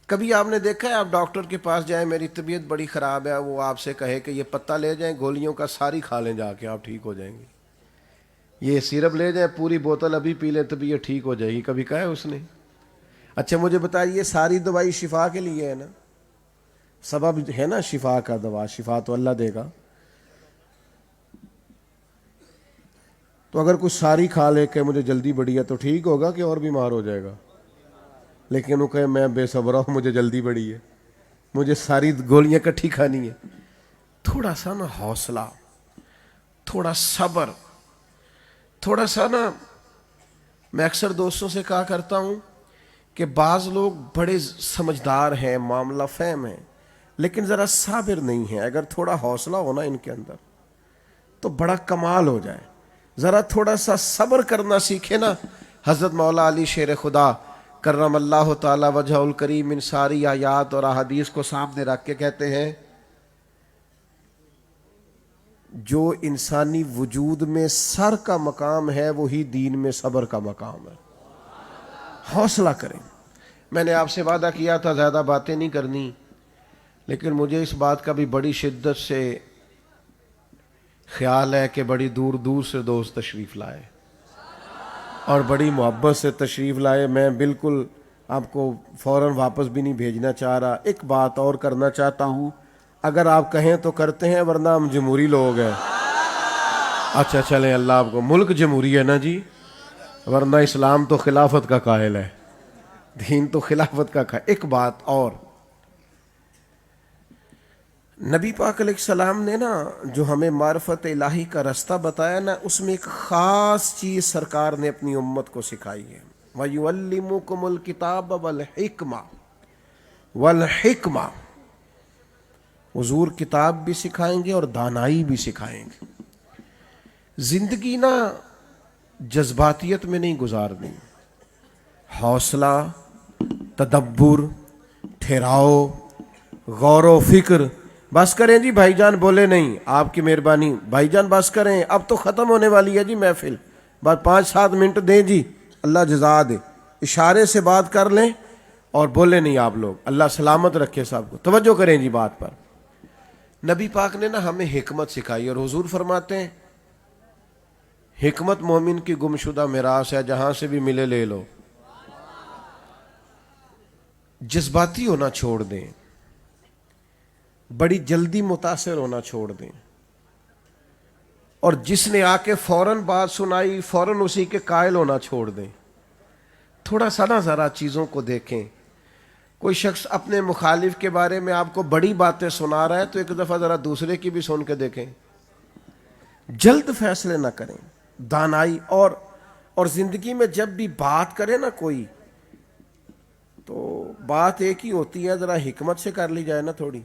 کبھی آپ نے دیکھا ہے آپ ڈاکٹر کے پاس جائیں, میری طبیعت بڑی خراب ہے, وہ آپ سے کہے کہ یہ پتہ لے جائیں, گولیوں کا ساری کھا لیں, جا کے آپ ٹھیک ہو جائیں گے. یہ سیرپ لے جائیں, پوری بوتل ابھی پی لیں, طبیعت ٹھیک ہو جائے گی. کبھی کہا ہے اس نے؟ اچھا مجھے بتائیے, ساری دوائی شفا کے لیے ہے نا, سبب ہے نا شفا کا, دوا شفا تو اللہ دے گا. تو اگر کچھ ساری کھا لے کہ مجھے جلدی بڑھی ہے تو ٹھیک ہوگا کہ اور بیمار ہو جائے گا؟ لیکن وہ کہے میں بے صبر ہوں, مجھے جلدی بڑھی ہے, مجھے ساری گولیاں کٹھی کھانی ہے. تھوڑا سا نا حوصلہ, تھوڑا صبر, تھوڑا سا نا. میں اکثر دوستوں سے کہا کرتا ہوں کہ بعض لوگ بڑے سمجھدار ہیں, معاملہ فہم ہیں, لیکن ذرا صابر نہیں ہیں. اگر تھوڑا حوصلہ ہونا ان کے اندر تو بڑا کمال ہو جائے. ذرا تھوڑا سا صبر کرنا سیکھے نا. حضرت مولا علی شیر خدا کرم اللہ تعالی وجہ الکریم ان ساری آیات اور احادیث کو سامنے رکھ کے کہتے ہیں جو انسانی وجود میں سر کا مقام ہے وہی دین میں صبر کا مقام ہے. حوصلہ کریں. میں نے آپ سے وعدہ کیا تھا زیادہ باتیں نہیں کرنی, لیکن مجھے اس بات کا بھی بڑی شدت سے خیال ہے کہ بڑی دور دور سے دوست تشریف لائے اور بڑی محبت سے تشریف لائے. میں بالکل آپ کو فوراً واپس بھی نہیں بھیجنا چاہ رہا. ایک بات اور کرنا چاہتا ہوں, اگر آپ کہیں تو کرتے ہیں, ورنہ ہم جمہوری لوگ ہیں. اچھا چلیں, اللہ آپ کو, ملک جمہوری ہے نا جی, ورنہ اسلام تو خلافت کا قائل ہے, دین تو خلافت کا قائل. ایک بات اور, نبی پاک علیہ السلام نے نا جو ہمیں معرفت الہی کا رستہ بتایا نا، اس میں ایک خاص چیز سرکار نے اپنی امت کو سکھائی ہے. وَيُعَلِّمُكُمُ الْكِتَابَ وَالْحِکْمَةَ. حضور کتاب بھی سکھائیں گے اور دانائی بھی سکھائیں گے. زندگی نا جذباتیت میں نہیں گزارنی، حوصلہ، تدبر، ٹھہراؤ، غور و فکر. بس کریں جی بھائی جان، بولے نہیں، آپ کی مہربانی بھائی جان بس کریں، اب تو ختم ہونے والی ہے جی محفل، بس 5-7 منٹ دیں جی، اللہ جزا دے. اشارے سے بات کر لیں اور بولے نہیں آپ لوگ، اللہ سلامت رکھے سب کو. توجہ کریں جی بات پر. نبی پاک نے نا ہمیں حکمت سکھائی، اور حضور فرماتے ہیں حکمت مومن کی گمشدہ میراث ہے، جہاں سے بھی ملے لے لو. جذباتی ہونا چھوڑ دیں، بڑی جلدی متاثر ہونا چھوڑ دیں، اور جس نے آ کے فوراً بات سنائی فوراً اسی کے قائل ہونا چھوڑ دیں. تھوڑا سا نا ذرا چیزوں کو دیکھیں. کوئی شخص اپنے مخالف کے بارے میں آپ کو بڑی باتیں سنا رہا ہے تو ایک دفعہ ذرا دوسرے کی بھی سن کے دیکھیں. جلد فیصلے نہ کریں. دانائی اور زندگی میں جب بھی بات کرے نا کوئی، تو بات ایک ہی ہوتی ہے، ذرا حکمت سے کر لی جائے نا تھوڑی.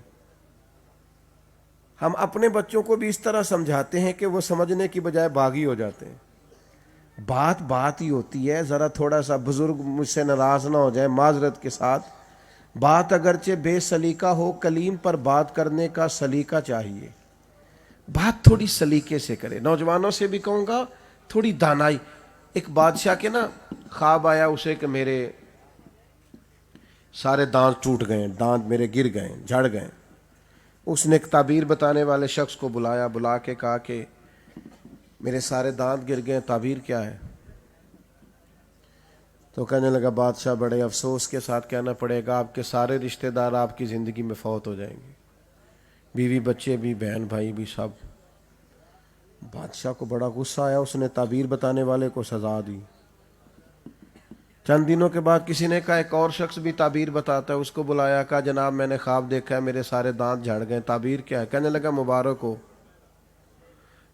ہم اپنے بچوں کو بھی اس طرح سمجھاتے ہیں کہ وہ سمجھنے کی بجائے باغی ہو جاتے ہیں. بات ہی ہوتی ہے، ذرا تھوڑا سا بزرگ مجھ سے ناراض نہ ہو جائے معذرت کے ساتھ. بات اگرچہ بے سلیقہ ہو، کلیم پر بات کرنے کا سلیقہ چاہیے. بات تھوڑی سلیقے سے کرے. نوجوانوں سے بھی کہوں گا تھوڑی دانائی. ایک بادشاہ کے نا خواب آیا اسے کہ میرے سارے دانت ٹوٹ گئے، دانت میرے گر گئے، جھڑ گئے. اس نے ایک تعبیر بتانے والے شخص کو بلایا، بلا کے کہا کہ میرے سارے دانت گر گئے، تعبیر کیا ہے؟ تو کہنے لگا بادشاہ بڑے افسوس کے ساتھ کہنا پڑے گا آپ کے سارے رشتہ دار آپ کی زندگی میں فوت ہو جائیں گے، بیوی بچے بھی، بہن بھائی بھی، سب. بادشاہ کو بڑا غصہ آیا، اس نے تعبیر بتانے والے کو سزا دی. چند دنوں کے بعد کسی نے کہا ایک اور شخص بھی تعبیر بتاتا ہے، اس کو بلایا، کہا جناب میں نے خواب دیکھا ہے میرے سارے دانت جھڑ گئے، تعبیر کیا ہے؟ کہنے لگا مبارک ہو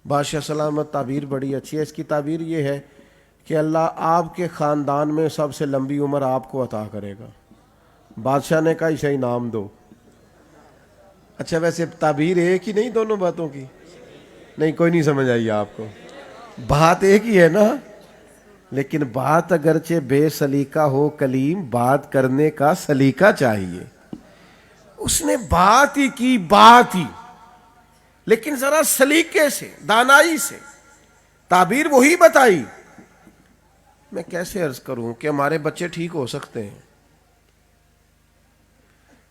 بادشاہ سلامت، تعبیر بڑی اچھی ہے. اس کی تعبیر یہ ہے کہ اللہ آپ کے خاندان میں سب سے لمبی عمر آپ کو عطا کرے گا. بادشاہ نے کہا اسے انعام دو. اچھا ویسے تعبیر ایک ہی نہیں دونوں باتوں کی؟ نہیں، کوئی نہیں سمجھ آئی آپ کو. بات ایک ہی ہے نا، لیکن بات اگرچہ بے سلیقہ ہو، کلیم بات کرنے کا سلیقہ چاہیے. اس نے بات ہی کی، بات ہی، لیکن ذرا سلیقے سے، دانائی سے. تعبیر وہی بتائی. میں کیسے عرض کروں کہ ہمارے بچے ٹھیک ہو سکتے ہیں،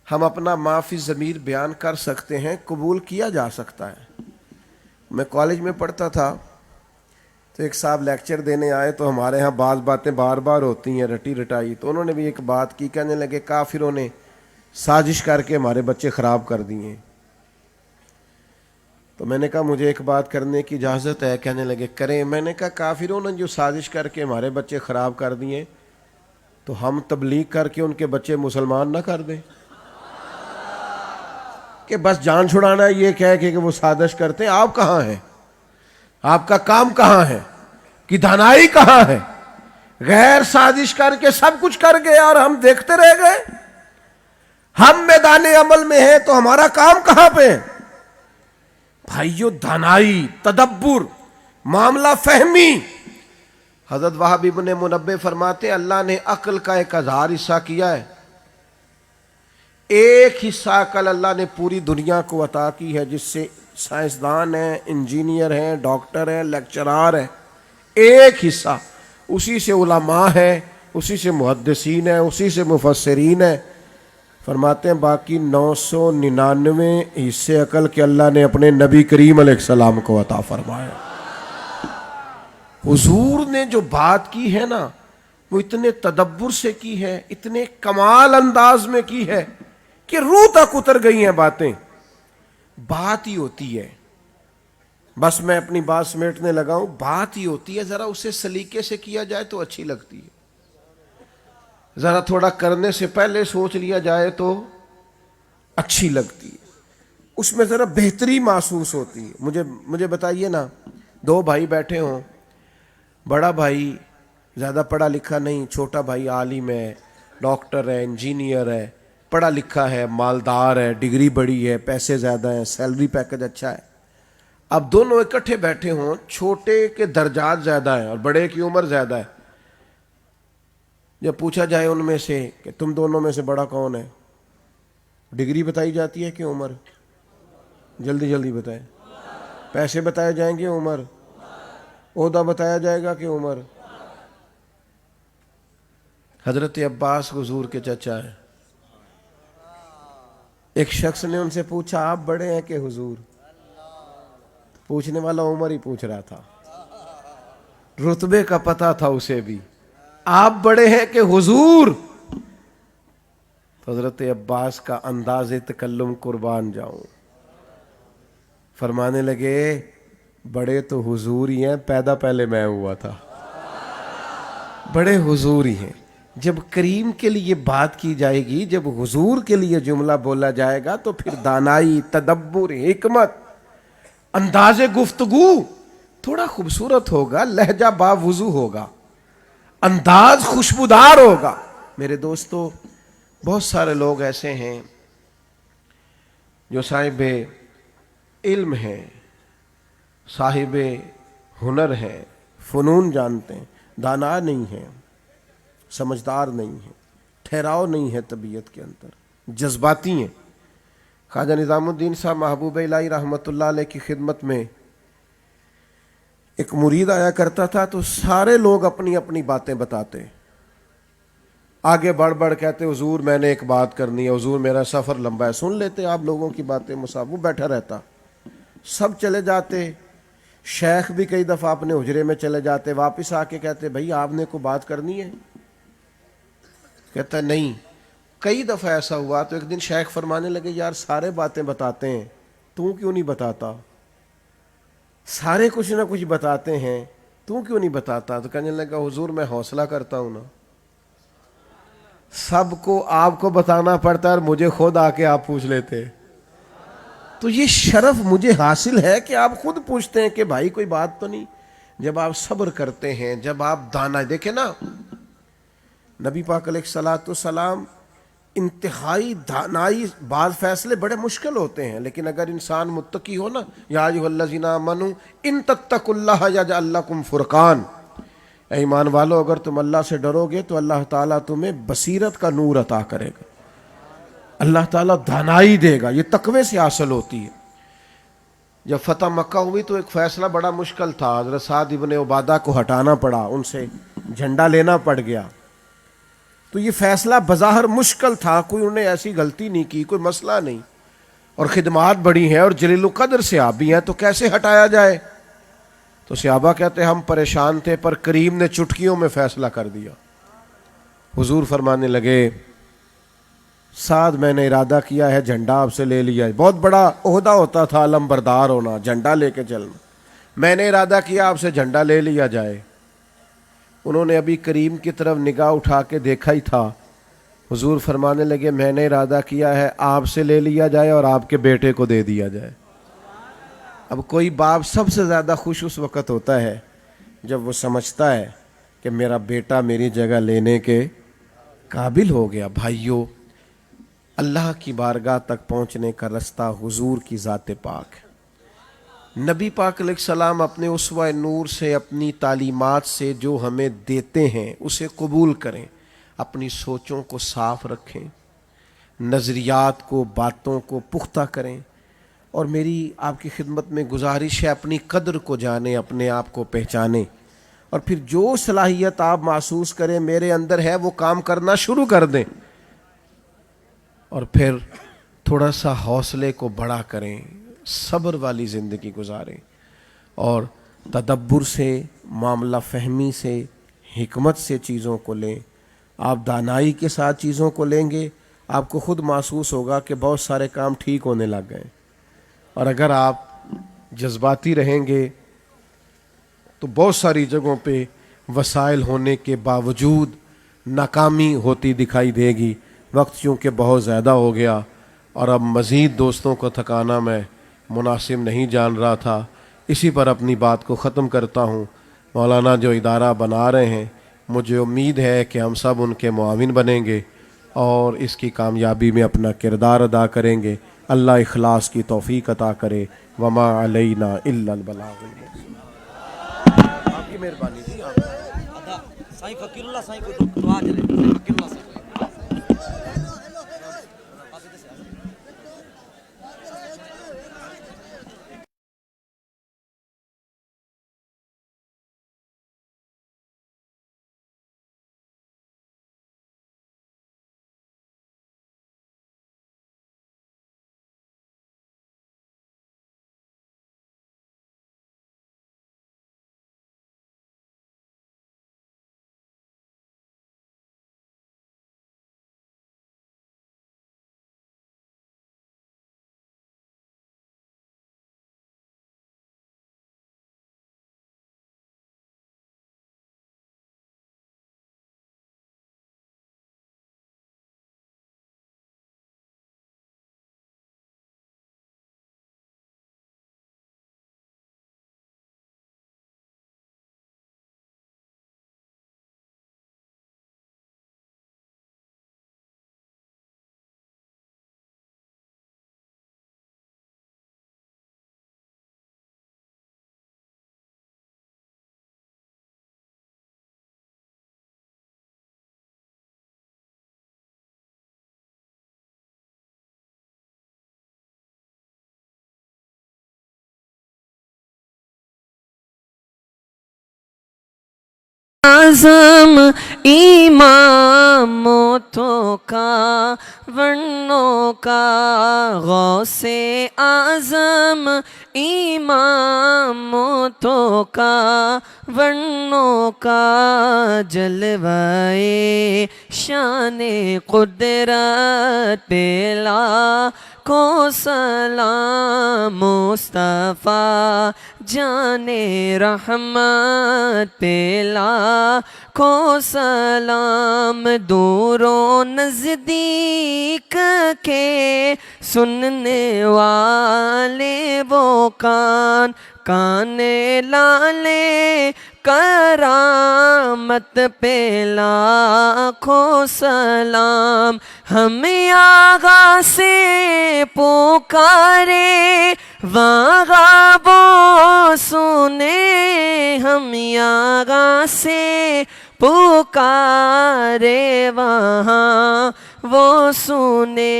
ہم اپنا ما فی الضمیر بیان کر سکتے ہیں، قبول کیا جا سکتا ہے. میں کالج میں پڑھتا تھا تو ایک صاحب لیکچر دینے آئے، تو ہمارے ہاں بعض باتیں بار بار ہوتی ہیں رٹی رٹائی، تو انہوں نے بھی ایک بات کی. کہنے لگے کافروں نے سازش کر کے ہمارے بچے خراب کر دیے. تو میں نے کہا مجھے ایک بات کرنے کی اجازت ہے؟ کہنے لگے کریں. میں نے کہا کافروں نے جو سازش کر کے ہمارے بچے خراب کر دیے، تو ہم تبلیغ کر کے ان کے بچے مسلمان نہ کر دیں کہ بس جان چھڑانا ہے یہ کہہ کہ وہ سازش کرتے ہیں؟ آپ کہاں ہیں؟ آپ کا کام کہاں ہے؟ کہ دانائی کہاں ہے؟ غیر سازش کر کے سب کچھ کر گئے اور ہم دیکھتے رہ گئے. ہم میدان عمل میں ہیں تو ہمارا کام کہاں پہ ہے؟ بھائیو دانائی، تدبر، معاملہ فہمی. حضرت وہب ابن منبہ فرماتے ہیں اللہ نے عقل کا 1000 حصہ کیا ہے، ایک حصہ عقل اللہ نے پوری دنیا کو عطا کی ہے، جس سے سائنسدان ہیں، انجینئر ہیں، ڈاکٹر ہیں، لیکچرار ہیں. ایک حصہ اسی سے علماء ہیں، اسی سے محدثین ہیں، اسی سے مفسرین ہیں. فرماتے ہیں باقی 999 حصے عقل کے اللہ نے اپنے نبی کریم علیہ السلام کو عطا فرمایا. حضور نے جو بات کی ہے نا، وہ اتنے تدبر سے کی ہے، اتنے کمال انداز میں کی ہے کہ روح تک اتر گئی ہیں باتیں. بات ہی ہوتی ہے، بس میں اپنی بات سمیٹنے لگا ہوں. بات ہی ہوتی ہے، ذرا اسے سلیقے سے کیا جائے تو اچھی لگتی ہے، ذرا تھوڑا کرنے سے پہلے سوچ لیا جائے تو اچھی لگتی ہے. اس میں ذرا بہتری محسوس ہوتی ہے. مجھے بتائیے نا، دو بھائی بیٹھے ہوں، بڑا بھائی زیادہ پڑھا لکھا نہیں، چھوٹا بھائی عالم ہے، ڈاکٹر ہے، انجینئر ہے، پڑھا لکھا ہے، مالدار ہے، ڈگری بڑی ہے، پیسے زیادہ ہیں، سیلری پیکج اچھا ہے. اب دونوں اکٹھے بیٹھے ہوں، چھوٹے کے درجات زیادہ ہیں اور بڑے کی عمر زیادہ ہے. جب پوچھا جائے ان میں سے کہ تم دونوں میں سے بڑا کون ہے، ڈگری بتائی جاتی ہے کہ عمر؟ جلدی جلدی بتائیں. پیسے بتائے جائیں گے عمر؟ عہدہ بتایا جائے گا کہ عمر؟ حضرت عباس حضور کے چچا ہیں. ایک شخص نے ان سے پوچھا آپ بڑے ہیں کہ حضور؟ پوچھنے والا عمر ہی پوچھ رہا تھا، رتبے کا پتہ تھا اسے بھی. آپ بڑے ہیں کہ حضور؟ حضرت عباس کا انداز تکلم قربان جاؤں، فرمانے لگے بڑے تو حضور ہی ہیں، پیدا پہلے میں ہوا تھا. بڑے حضور ہی ہیں. جب کریم کے لیے بات کی جائے گی، جب حضور کے لیے جملہ بولا جائے گا تو پھر دانائی، تدبر، حکمت، انداز گفتگو تھوڑا خوبصورت ہوگا، لہجہ باوضو ہوگا، انداز خوشبودار ہوگا. میرے دوستو، بہت سارے لوگ ایسے ہیں جو صاحب علم ہیں، صاحب ہنر ہیں، فنون جانتے ہیں، دانا نہیں ہیں، سمجھدار نہیں ہیں، ٹھہراؤ نہیں ہے طبیعت کے اندر، جذباتی ہیں. خواجہ نظام الدین صاحب محبوب الہی رحمۃ اللہ علیہ کی خدمت میں ایک مرید آیا کرتا تھا تو سارے لوگ اپنی اپنی باتیں بتاتے، آگے بڑھ بڑھ کہتے حضور میں نے ایک بات کرنی ہے، حضور میرا سفر لمبا ہے. سن لیتے آپ لوگوں کی باتیں، وہ بیٹھا رہتا، سب چلے جاتے. شیخ بھی کئی دفعہ اپنے حجرے میں چلے جاتے، واپس آ کے کہتے بھائی آپ نے کوئی بات کرنی ہے؟ کہتا نہیں. کئی دفعہ ایسا ہوا تو ایک دن شیخ فرمانے لگے یار سارے باتیں بتاتے ہیں، تو کیوں نہیں بتاتا؟ سارے کچھ نہ کچھ بتاتے ہیں، تو کیوں نہیں بتاتا؟ تو کہنے لگا حضور میں حوصلہ کرتا ہوں نا، سب کو آپ کو بتانا پڑتا ہے اور مجھے خود آ کے آپ پوچھ لیتے. تو یہ شرف مجھے حاصل ہے کہ آپ خود پوچھتے ہیں کہ بھائی کوئی بات تو نہیں. جب آپ صبر کرتے ہیں، جب آپ دانا، دیکھیں نا نبی پاک علیہ الصلوۃ والسلام انتہائی دانائی، بعض فیصلے بڑے مشکل ہوتے ہیں لیکن اگر انسان متقی ہو نا، یا ایھا الذین آمنوا ان تتقوا اللہ یجعل لکم فرقان، اے ایمان والو اگر تم اللہ سے ڈرو گے تو اللہ تعالیٰ تمہیں بصیرت کا نور عطا کرے گا، اللہ تعالیٰ دانائی دے گا. یہ تقوی سے حاصل ہوتی ہے. جب فتح مکہ ہوئی تو ایک فیصلہ بڑا مشکل تھا، حضرت سعد ابن عبادہ کو ہٹانا پڑا، ان سے جھنڈا لینا پڑ گیا. تو یہ فیصلہ بظاہر مشکل تھا، کوئی انہوں نے ایسی غلطی نہیں کی، کوئی مسئلہ نہیں، اور خدمات بڑی ہیں اور جلیل القدر صحابی ہیں، تو کیسے ہٹایا جائے؟ تو صحابہ کہتے ہیں ہم پریشان تھے پر کریم نے چٹکیوں میں فیصلہ کر دیا. حضور فرمانے لگے سعد میں نے ارادہ کیا ہے جھنڈا آپ سے لے لیا ہے. بہت بڑا عہدہ ہوتا تھا علم بردار ہونا، جھنڈا لے کے چلنا. میں نے ارادہ کیا آپ سے جھنڈا لے لیا جائے. انہوں نے ابھی کریم کی طرف نگاہ اٹھا کے دیکھا ہی تھا، حضور فرمانے لگے میں نے ارادہ کیا ہے آپ سے لے لیا جائے اور آپ کے بیٹے کو دے دیا جائے. اب کوئی باپ سب سے زیادہ خوش اس وقت ہوتا ہے جب وہ سمجھتا ہے کہ میرا بیٹا میری جگہ لینے کے قابل ہو گیا. بھائیو، اللہ کی بارگاہ تک پہنچنے کا رستہ حضور کی ذات پاک ہے. نبی پاک علیہ السلام اپنے اسوہ نور سے، اپنی تعلیمات سے جو ہمیں دیتے ہیں اسے قبول کریں، اپنی سوچوں کو صاف رکھیں، نظریات کو، باتوں کو پختہ کریں. اور میری آپ کی خدمت میں گزارش ہے اپنی قدر کو جانیں، اپنے آپ کو پہچانیں، اور پھر جو صلاحیت آپ محسوس کریں میرے اندر ہے وہ کام کرنا شروع کر دیں، اور پھر تھوڑا سا حوصلے کو بڑا کریں، صبر والی زندگی گزاریں، اور تدبر سے، معاملہ فہمی سے، حکمت سے چیزوں کو لیں. آپ دانائی کے ساتھ چیزوں کو لیں گے، آپ کو خود محسوس ہوگا کہ بہت سارے کام ٹھیک ہونے لگ گئے. اور اگر آپ جذباتی رہیں گے تو بہت ساری جگہوں پہ وسائل ہونے کے باوجود ناکامی ہوتی دکھائی دے گی. وقت چونکہ بہت زیادہ ہو گیا، اور اب مزید دوستوں کو تھکانا میں مناسب نہیں جان رہا تھا، اسی پر اپنی بات کو ختم کرتا ہوں۔ مولانا جو ادارہ بنا رہے ہیں، مجھے امید ہے کہ ہم سب ان کے معاون بنیں گے اور اس کی کامیابی میں اپنا کردار ادا کریں گے۔ اللہ اخلاص کی توفیق عطا کرے۔ وما علینا الا البلاغ المبین۔ آپ کی مہربانی تھی۔ سائیں فقیر اللہ سائیں کو دعا چلے فقیر اللہ سائیں اعظم امامتوں کا ورنوں کا غوث اعظم امامتوں کا ورنوں کا جلوہ شان قدرت لاکھوں سلام مصطفیٰ جان رحمت لاکھوں سلام دور و نزدیک کے سننے والے وہ کان لالے کرامت پہ لاکھوں سلام ہم آغا سے پکارے وہاں وہ سنے ہم آغا سے پکارے وہاں وہ سنے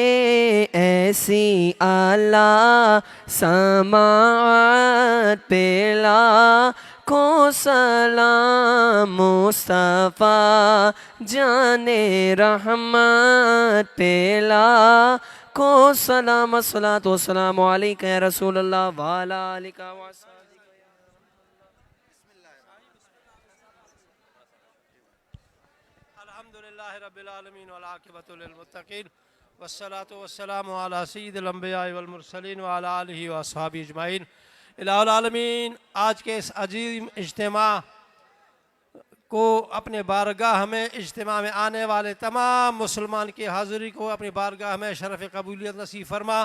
ایسی اعلیٰ سماعت پہ لاکھوں سلام مصطفیٰ جان رحمت پہ لاکھوں سلام الصلاۃ والسلام علیک یا رسول اللہ وعلی آلک وصحبہ۔ الحمدللہ رب العالمین والعاقبۃ للمتقین والصلاۃ والسلام علی سید الانبیاء والمرسلین وعلی آلہ واصحابہ اجمعین۔ الہ العالمین، آج کے اس عظیم اجتماع کو اپنے بارگاہ میں اجتماع میں آنے والے تمام مسلمان کی حاضری کو اپنی بارگاہ میں شرف قبولیت نصیب فرما۔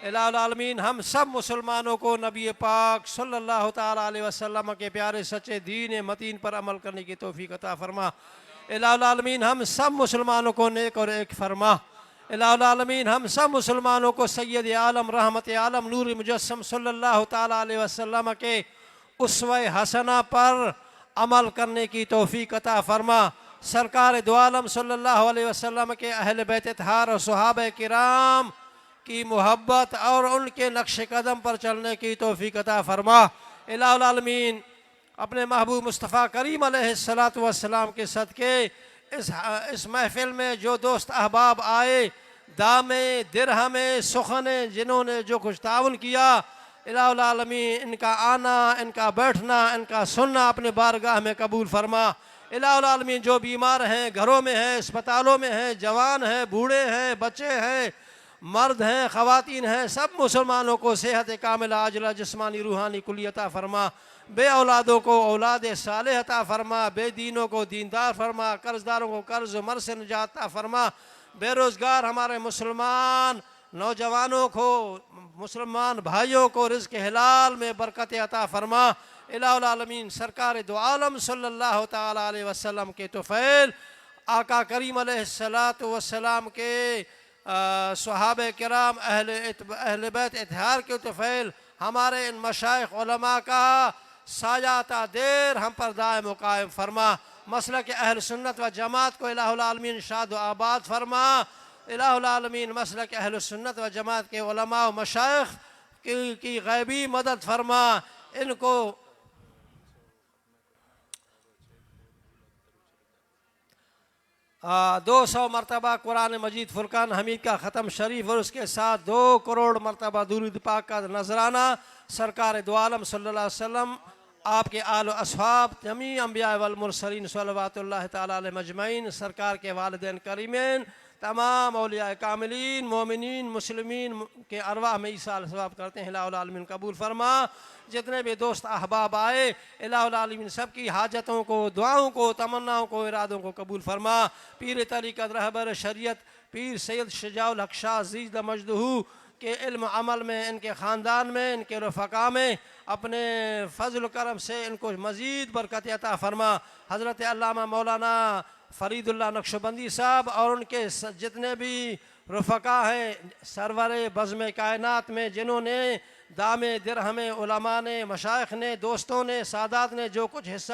الہ العالمین، ہم سب مسلمانوں کو نبی پاک صلی اللہ تعالیٰ علیہ وسلم کے پیارے سچے دین متین پر عمل کرنے کی توفیق عطا فرما۔ الہ العالمین، ہم سب مسلمانوں کو نیک اور ایک فرما۔ الہ العالمین، ہم سب مسلمانوں کو سید عالم رحمت عالم نور مجسم صلی اللہ تعالیٰ علیہ وسلم کے اسوہ حسنہ پر عمل کرنے کی توفیق عطا فرما۔ سرکار دو عالم صلی اللہ علیہ وسلم کے اہل بیت اطہار اور صحابہ کرام کی محبت اور ان کے نقش قدم پر چلنے کی توفیق عطا فرما۔ الہ العالمین، اپنے محبوب مصطفیٰ کریم علیہ السلام کے صدقے اس محفل میں جو دوست احباب آئے، دامے درہمے سخنے جنہوں نے جو کچھ تعاون کیا، الہ العالمین ان کا آنا، ان کا بیٹھنا، ان کا سننا اپنے بارگاہ میں قبول فرما۔ الہ العالمین، جو بیمار ہیں، گھروں میں ہیں، اسپتالوں میں ہیں، جوان ہیں، بوڑھے ہیں، بچے ہیں، مرد ہیں، خواتین ہیں، سب مسلمانوں کو صحت کاملہ عاجلہ جسمانی روحانی کلی عطا فرما۔ بے اولادوں کو اولاد صالح عطا فرما، بے دینوں کو دیندار فرما، قرض داروں کو قرض و مر سے نجات عطا فرما۔ بے روزگار ہمارے مسلمان نوجوانوں کو مسلمان بھائیوں کو رزق حلال میں برکت عطا فرما۔ الہ العالمین سرکار دو عالم صلی اللہ تعالیٰ علیہ وسلم کے طفیل آقا کریم علیہ السلام کے صحابہ کرام اہل بیت اطہار کے طفیل ہمارے ان مشائخ علماء کا سایہ تا دیر ہم پر دائم و قائم فرما۔ مسلک اہل سنت و جماعت کو الہ العالمین شاد و آباد فرما۔ الہ العالمین مسلک اہل سنت و جماعت کے علماء و مشائخ کی غیبی مدد فرما۔ ان کو 200 مرتبہ قرآن مجید فرقان حمید کا ختم شریف اور اس کے ساتھ 2 کروڑ مرتبہ درود پاک کا نذرانہ سرکار دو عالم صلی اللہ علیہ وسلم، آپ کے آل و اصحاب، جمیع انبیاء والمرسلین صلوات اللہ تعالیٰ علیہ مجمعین، سرکار کے والدین کریمین، تمام اولیاء کاملین، مومنین، مسلمین کے ارواح میں ایصال ثواب کرتے ہیں۔ الہ العالمین قبول فرما۔ جتنے بھی دوست احباب آئے الہ العالمین سب کی حاجتوں کو، دعاؤں کو، تمناؤں کو، ارادوں کو قبول فرما۔ پیر طریقت رہبر شریعت پیر سید شجاع الحق شاہ عزیز مجدہ کے علم عمل میں، ان کے خاندان میں، ان کے رفقا میں اپنے فضل و کرم سے ان کو مزید برکت عطا فرما۔ حضرت علامہ مولانا فرید اللہ نقشبندی صاحب اور ان کے جتنے بھی رفقا ہیں سرور بزم کائنات میں، جنہوں نے دام درہم علماء نے، مشائخ نے، دوستوں نے، سادات نے جو کچھ حصہ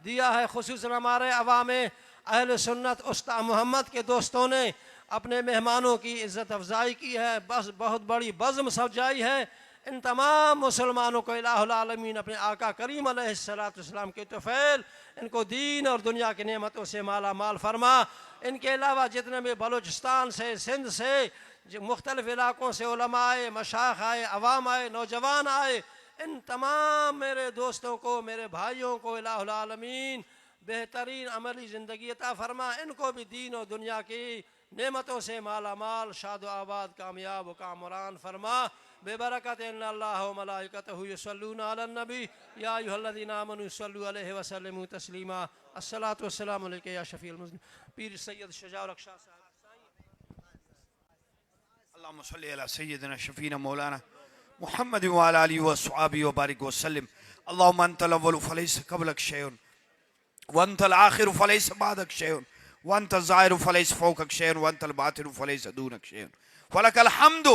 دیا ہے، خصوصاً ہمارے عوام اہل سنت استاد محمد کے دوستوں نے اپنے مہمانوں کی عزت افزائی کی ہے، بس بہت بڑی بزم سجائی ہے۔ ان تمام مسلمانوں کو الہ العالمین اپنے آقا کریم علیہ السلام کے طفیل ان کو دین اور دنیا کی نعمتوں سے مالا مال فرما۔ ان کے علاوہ جتنے بھی بلوچستان سے، سندھ سے، مختلف علاقوں سے علماء آئے، مشائخ آئے، عوام آئے، نوجوان آئے، ان تمام میرے دوستوں کو، میرے بھائیوں کو الہ العالمین بہترین عملی زندگی عطا فرما۔ ان کو بھی دین و دنیا کی نعمتوں سے مالا مال، شاد و آباد، کامیاب و کامران فرما۔ بے برکت ان اللہ و ملائکتہ یصلون علی النبی یا ایھا الذین آمنوا صلوا علیہ وسلموا تسلیما۔ الصلاۃ والسلام علیک یا شفیع المذنبین۔ پیر سید شجاع الحق شاہ صاحب۔ اللهم صل على سيدنا شفينا مولانا محمد وعلى آله وصحبه وبارك وسلم. اللهم أنت الأول فليس قبلك شيء وأنت الآخر فليس بعدك شيء وأنت الظاهر فليس فوقك شيء وأنت الباطن فليس دونك شيء ولك الحمد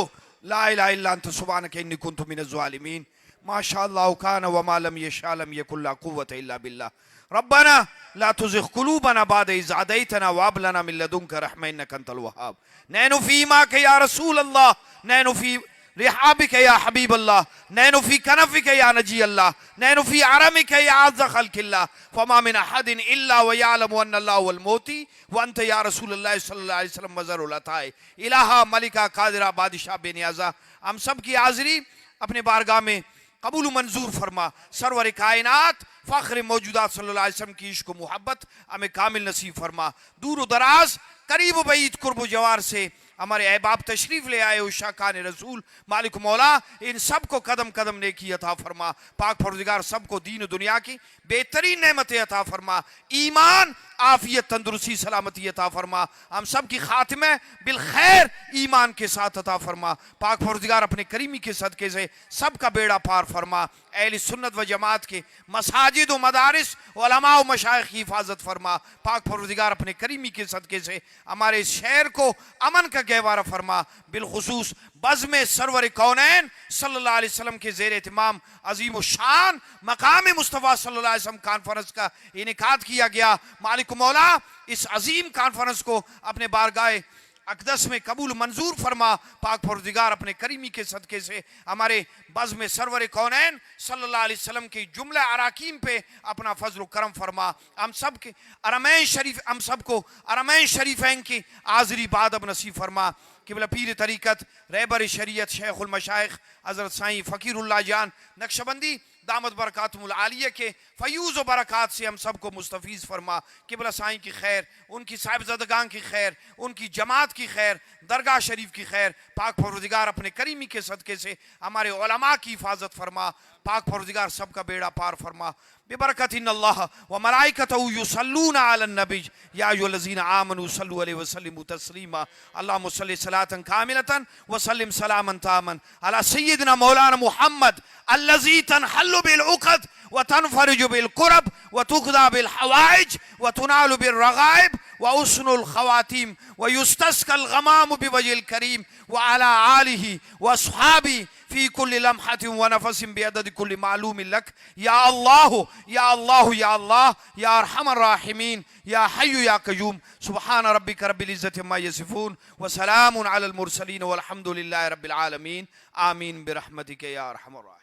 لا إله إلا أنت سبحانك إني كنت من الظالمين. ما شاء الله كان وما لم يشاء لم يكن لا قوة إلا بالله. ربنا لا تزغ قلوبنا بعد إذ هديتنا وهب لنا من لدنك رحمة إنك أنت الوهاب. نحن في معك يا رسول الله، نحن في رحابك يا حبيب الله، نحن في كنفك يا نجي الله، نحن في عرمك يا عز خلق الله. فما من أحد إلا ويعلم أن الله هو الموتي وأنت يا رسول الله صلی اللہ علیہ وسلم مظہر العطاء. الہا ملکہ قادرہ بادشاہ بے نیازہ، ہم سب کی حاضری اپنے بارگاہ میں قبول و منظور فرما. سرور کائنات فخر موجودات صلی اللہ علیہ وسلم کی عشق و محبت ہمیں کامل نصیب فرما. دور و دراز، قریب و بعید، قرب و جوار سے ہمارے احباب تشریف لے آئے عشاقان رسول، مالک مولا ان سب کو قدم قدم نیکی عطا فرما. پاک پروردگار سب کو دین و دنیا کی بہترین نعمتیں عطا فرما، ایمان، عافیت، تندرستی، سلامتی عطا فرما. ہم سب کی خاتمہ بالخیر ایمان کے ساتھ عطا فرما. پاک پروردگار اپنے کریمی کے صدقے سے سب کا بیڑا پار فرما. اہل سنت و جماعت کے مساجد و مدارس، علماء و مشائخ کی حفاظت فرما. پاک پروردگار اپنے کریمی کے صدقے سے ہمارے اس شہر کو امن کا گہوارہ فرما. بالخصوص بزم سرور کونین صلی اللہ علیہ وسلم کے زیر اہتمام عظیم الشان مقام مصطفیٰ صلی اللہ علیہ وسلم کانفرنس کا انعقاد کیا گیا. مالک مولا اس عظیم کانفرنس کو اپنے بارگاہ اقدس میں قبول منظور فرما. پاک پروردگار اپنے کریمی کے صدقے سے ہمارے بزم سرور کونین صلی اللہ علیہ وسلم کی جملہ اراکین پہ اپنا فضل و کرم فرما. ہم سب کے ہم سب کو ارمین شریفین کی حاضری بادب نصیب فرما. قبلہ پیر طریقت رہبر شریعت شیخ المشائخ حضرت سائیں فقیر اللہ جان نقشبندی دامت برکاتہم العالیہ کے فیوز و برکات سے ہم سب کو مستفیض فرما. قبلہ سائیں کی خیر، ان کی صاحبزادگان کی خیر، ان کی جماعت کی خیر، درگاہ شریف کی خیر. پاک پروردگار اپنے کریمی کے صدقے سے ہمارے علماء کی حفاظت فرما. پاک پروردگار سب کا بیڑا پار فرما. ببركة إن الله وملائكته يصلون على النبي يا أيها الذين آمنوا صلوا عليه وسلموا تسليما اللهم صل صلاة كاملة وسلم سلاما تاما على سيدنا مولانا محمد الذي تنحل بالعقد وتنفرج بالكرب وتقضى بالحوائج وتنال بالرغائب وحسن الخواتيم ويستسقى الغمام بوجه الكريم وعلى آله وأصحابه في كل لمحة ونفس بعدد كل معلوم لك يا الله يا الله يا الله يا أرحم الراحمين يا حي يا قيوم سبحان ربك رب العزة ما يصفون وسلام على المرسلين والحمد لله رب العالمين آمين برحمتك يا أرحم الراحمين.